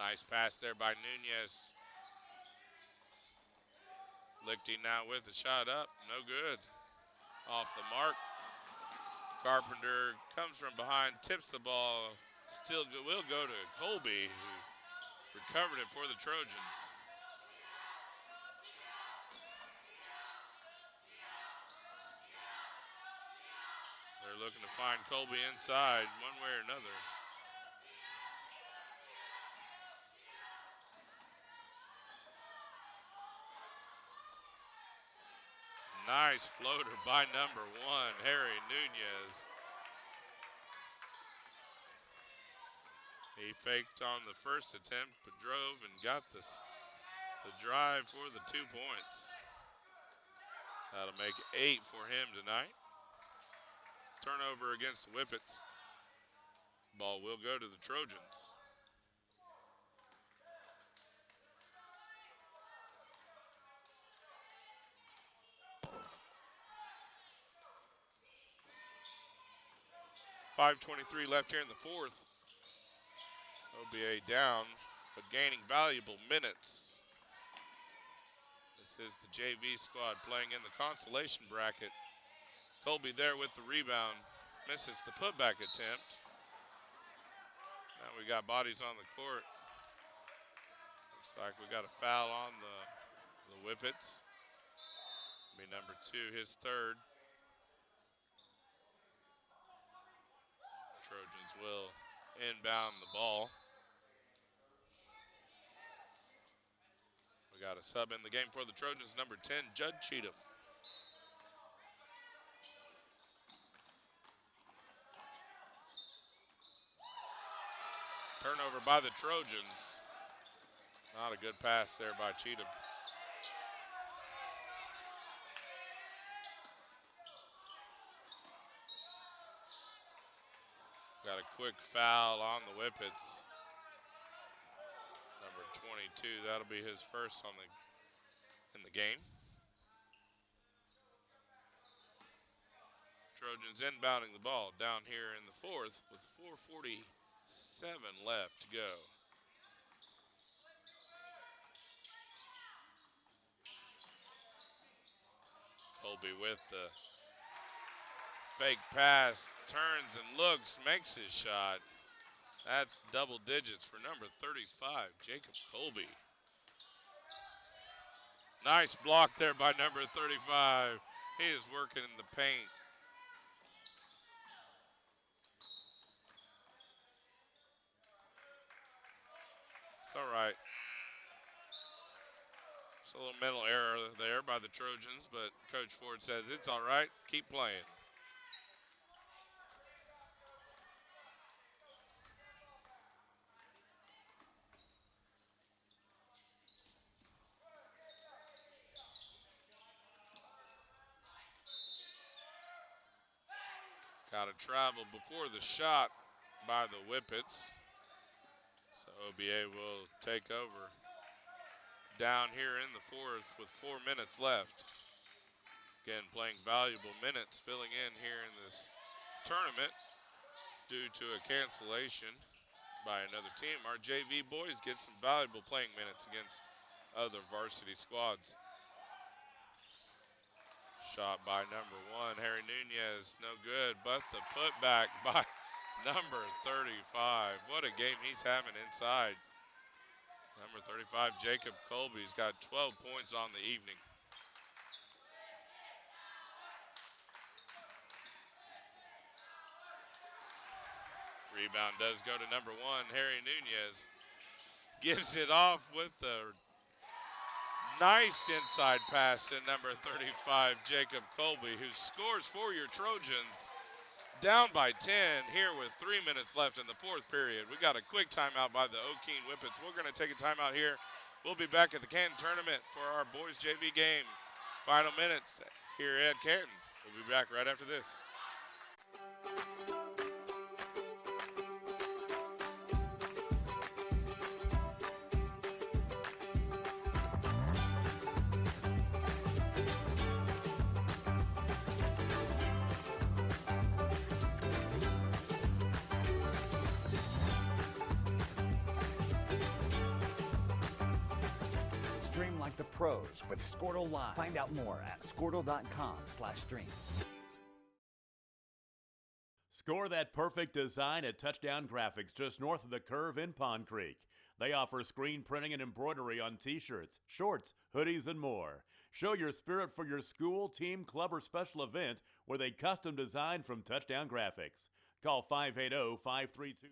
Nice pass there by Nunez. Lichty now with the shot up, no good. Off the mark. Carpenter comes from behind, tips the ball. Still will go to Colby, who recovered it for the Trojans. They're looking to find Colby inside one way or another. Nice floater by number 1, Harry Nunez. He faked on the first attempt, but drove and got the drive for the 2 points. That'll make 8 for him tonight. Turnover against the Whippets. Ball will go to the Trojans. .5:23 left here in the fourth. OBA down, but gaining valuable minutes. This is the JV squad playing in the consolation bracket. Colby there with the rebound, misses the putback attempt. Now we got bodies on the court. Looks like we got a foul on the The Whippets. Be number 2, his third. Trojans will inbound the ball. We got a sub in the game for the Trojans, number 10, Judd Cheatham. Turnover by the Trojans. Not a good pass there by Cheatham. Got a quick foul on the Whippets. Number 22, that'll be his first in the game. Trojans inbounding the ball down here in the fourth with 4:47 left to go. Colby with the fake pass, turns and looks, makes his shot. That's double digits for number 35, Jacob Colby. Nice block there by number 35. He is working in the paint. It's all right. Just a little mental error there by the Trojans, but Coach Ford says it's all right. Keep playing. Got to travel before the shot by the Whippets. So OBA will take over down here in the fourth with 4 minutes left. Again, playing valuable minutes, filling in here in this tournament due to a cancellation by another team. Our JV boys get some valuable playing minutes against other varsity squads. Shot by number 1, Harry Nunez, no good, but the putback by number 35. What a game he's having inside. Number 35, Jacob Colby's got 12 points on the evening. Rebound does go to number 1, Harry Nunez. Gives it off with the nice inside pass to number 35, Jacob Colby, who scores for your Trojans. Down by 10 here with 3 minutes left in the fourth period. We got a quick timeout by the Okeene Whippets. We're going to take a timeout here. We'll be back at the Canton tournament for our boys JV game. Final minutes here at Canton. We'll be back right after this. Stream like the pros with Squirtle Live. Find out more at squirtle.com/stream. Score that perfect design at Touchdown Graphics just north of the curve in Pond Creek. They offer screen printing and embroidery on t-shirts, shorts, hoodies, and more. Show your spirit for your school, team, club, or special event with a custom design from Touchdown Graphics. Call 580-532.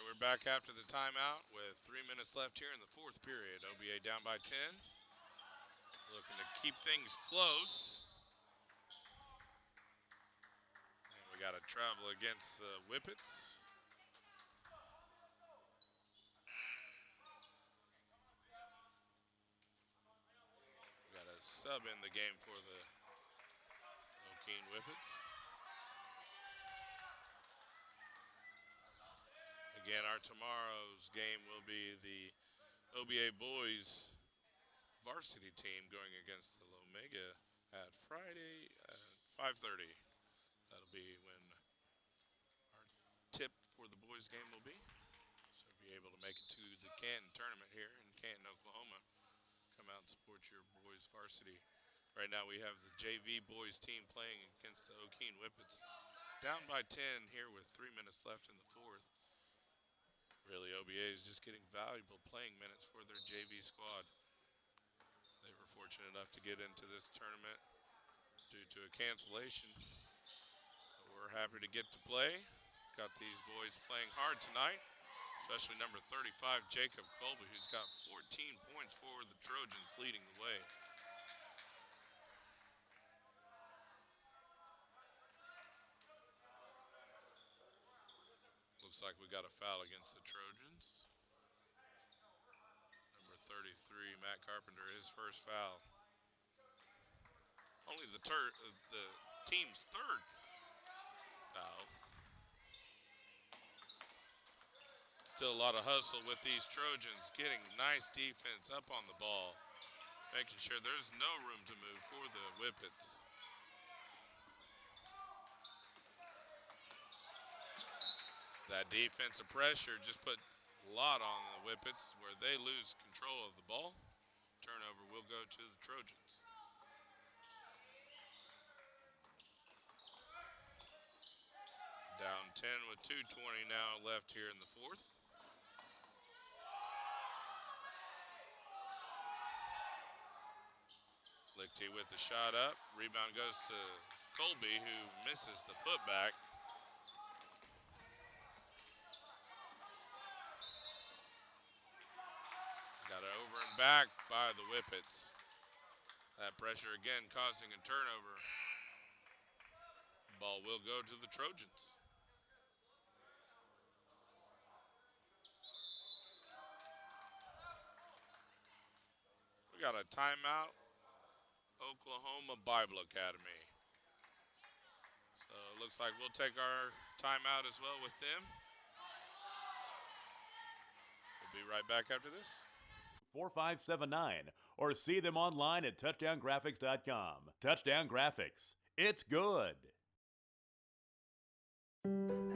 We're back after the timeout with 3 minutes left here in the fourth period. OBA down by 10. Looking to keep things close. And we got to travel against the Whippets. We got a sub in the game for the Okeene Whippets. Again, our tomorrow's game will be the OBA boys varsity team going against the Lomega at Friday at 5:30. That'll be when our tip for the boys game will be. So if you're able to make it to the Canton tournament here in Canton, Oklahoma, come out and support your boys varsity. Right now we have the JV boys team playing against the Okeene Whippets. Down by 10 here with 3 minutes left in the fourth. Really, OBA is just getting valuable playing minutes for their JV squad. They were fortunate enough to get into this tournament due to a cancellation. But we're happy to get to play. Got these boys playing hard tonight, especially number 35, Jacob Colby, who's got 14 points for the Trojans, leading the way. Looks like we got a foul against the Trojans. Number 33, Matt Carpenter, his first foul. Only the team's third foul. Still a lot of hustle with these Trojans, getting nice defense up on the ball, making sure there's no room to move for the Whippets. That defensive pressure just put a lot on the Whippets where they lose control of the ball. Turnover will go to the Trojans. Down 10 with 2:20 now left here in the fourth. Lichty with the shot up. Rebound goes to Colby, who misses the putback. Got it over and back by the Whippets. That pressure again causing a turnover. Ball will go to the Trojans. We got a timeout, Oklahoma Bible Academy. So it looks like we'll take our timeout as well with them. We'll be right back after this. 4579 or see them online at touchdowngraphics.com. Touchdown Graphics. It's good.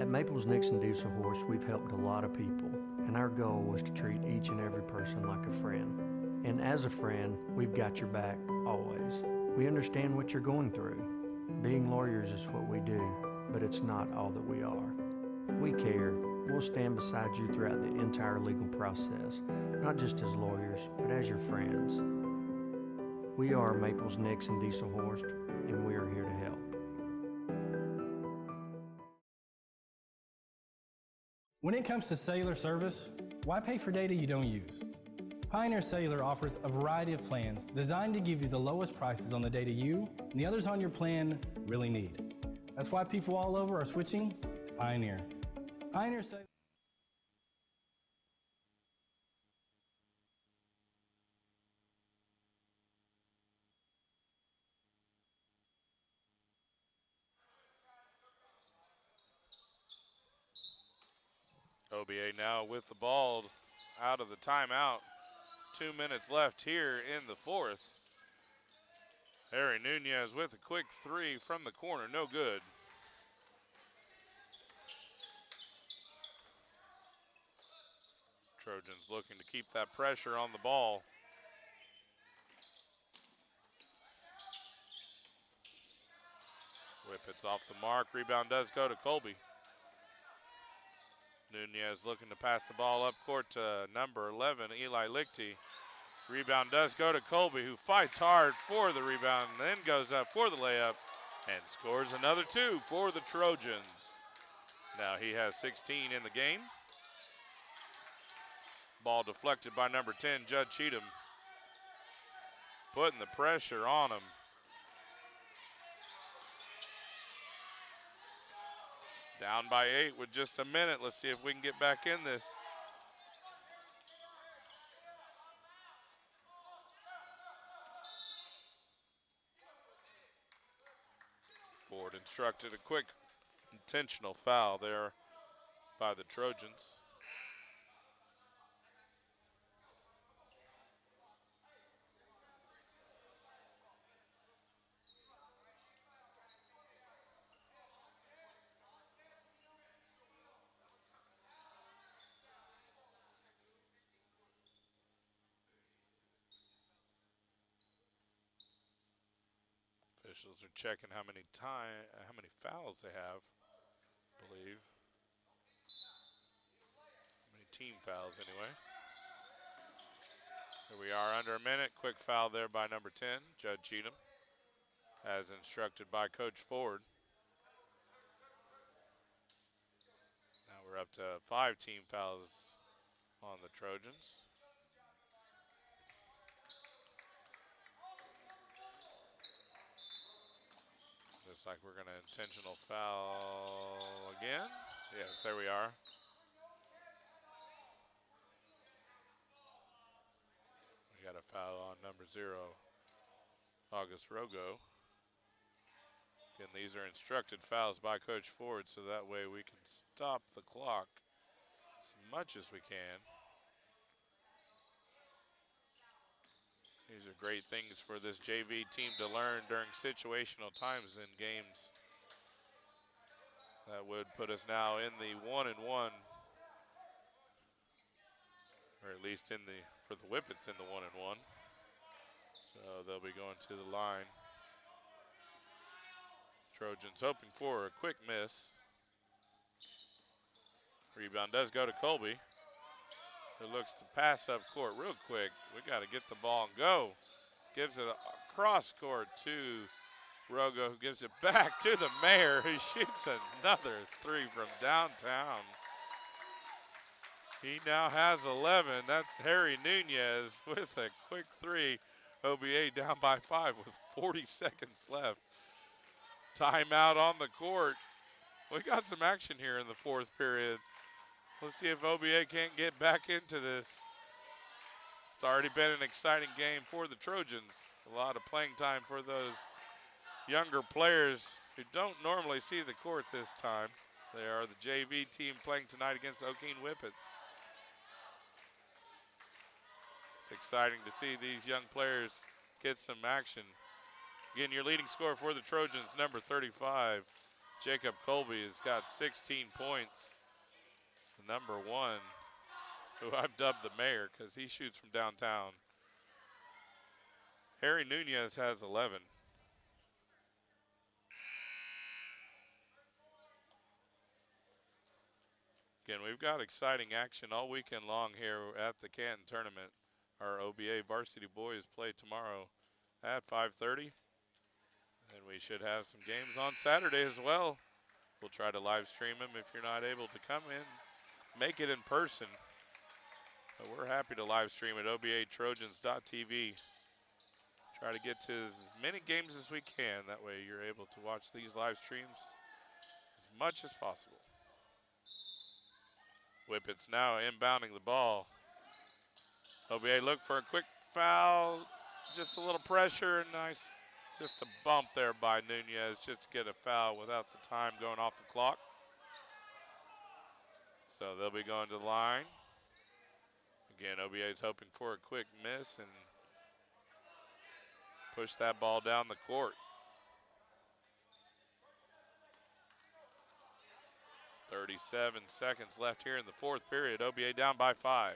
At Maples Nixon Diesel Horse, we've helped a lot of people, and our goal was to treat each and every person like a friend. And as a friend, we've got your back always. We understand what you're going through. Being lawyers is what we do, but it's not all that we are. We care. We'll stand beside you throughout the entire legal process, not just as lawyers, but as your friends. We are Maples Nixon Diesel Horse, and we are here to help. When it comes to cellular service, why pay for data you don't use? Pioneer Cellular offers a variety of plans designed to give you the lowest prices on the data you and the others on your plan really need. That's why people all over are switching to Pioneer. Pioneer Cellular. OBA now with the ball out of the timeout. 2 minutes left here in the fourth. Harry Nunez with a quick three from the corner, no good. Trojans looking to keep that pressure on the ball. Whippets off the mark, rebound does go to Colby. Nunez looking to pass the ball up court to number 11, Eli Lichty. Rebound does go to Colby, who fights hard for the rebound and then goes up for the layup and scores another two for the Trojans. Now he has 16 in the game. Ball deflected by number 10, Judd Cheatham. Putting the pressure on him. Down by 8 with just a minute. Let's see if we can get back in this. instructed a quick intentional foul there by the Trojans. Officials are checking how many fouls they have, I believe. How many team fouls anyway. Here we are under a minute. Quick foul there by number 10, Judd Cheatham, as instructed by Coach Ford. Now we're up to 5 team fouls on the Trojans. Looks like we're going to intentional foul again. Yes, there we are. We got a foul on number 0, August Rogo. Again, these are instructed fouls by Coach Ford, so that way we can stop the clock as much as we can. These are great things for this JV team to learn during situational times in games. That would put us now in the 1-1, or at least for the Whippets in the 1-1. So they'll be going to the line. Trojans hoping for a quick miss. Rebound does go to Colby, who looks to pass up court real quick. We got to get the ball and go. Gives it across court to Rogo, who gives it back to the mayor, who shoots another 3 from downtown. He now has 11. That's Harry Nunez with a quick 3. OBA down by 5 with 40 seconds left. Timeout on the court. We got some action here in the 4th period. Let's see if OBA can't get back into this. It's already been an exciting game for the Trojans. A lot of playing time for those younger players who don't normally see the court this time. They are the JV team playing tonight against the Okeene Whippets. It's exciting to see these young players get some action. Again, your leading scorer for the Trojans, number 35, Jacob Colby, has got 16 points. The number 1, who I've dubbed the mayor because he shoots from downtown. Harry Nunez has 11. Again, we've got exciting action all weekend long here at the Canton Tournament. Our OBA varsity boys play tomorrow at 5:30. And we should have some games on Saturday as well. We'll try to live stream them if you're not able to come in. Make it in person. But we're happy to live stream at obatrojans.tv. Try to get to as many games as we can. That way you're able to watch these live streams as much as possible. Whippets now inbounding the ball. OBA look for a quick foul. Just a little pressure. Nice. Just a bump there by Nunez just to get a foul without the time going off the clock. So they'll be going to the line. Again, OBA is hoping for a quick miss and push that ball down the court. 37 seconds left here in the 4th period. OBA down by 5.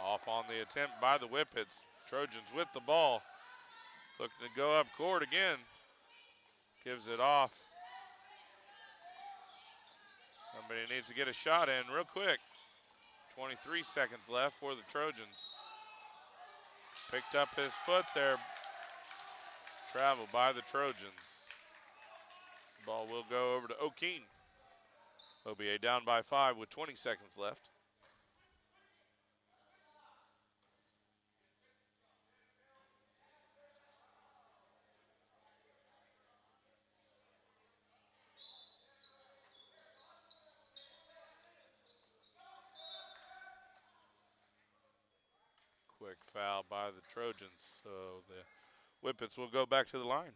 Off on the attempt by the Whippets. Trojans with the ball. Looking to go up court again. Gives it off. Somebody needs to get a shot in real quick. 23 seconds left for the Trojans. Picked up his foot there. Travel by the Trojans. Ball will go over to Okeene. OBA down by 5 with 20 seconds left. Quick foul by the Trojans, so the Whippets will go back to the line.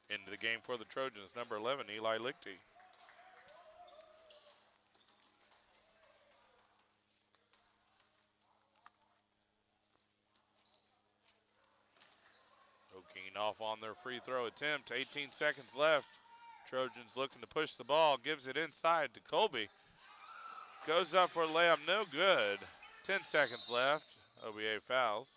Into the game for the Trojans, number 11, Eli Lichty. Okeene off on their free throw attempt. 18 seconds left. Trojans looking to push the ball. Gives it inside to Colby. Goes up for a layup. No good. 10 seconds left. OBA fouls.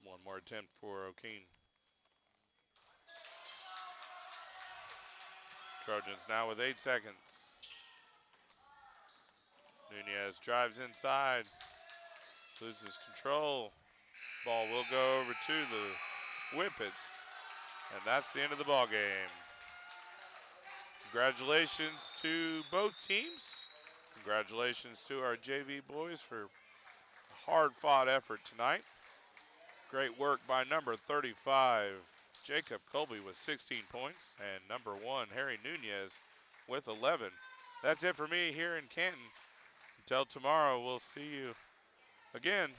One more attempt for Okeene. Trojans now with 8 seconds. Nunez drives inside. Loses control. Ball will go over to the Whippets. And that's the end of the ball game. Congratulations to both teams. Congratulations to our JV boys for a hard-fought effort tonight. Great work by number 35, Jacob Colby, with 16 points, and number 1, Harry Nunez, with 11. That's it for me here in Canton. Until tomorrow, we'll see you again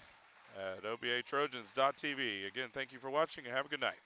at obatrojans.tv. Again, thank you for watching and have a good night.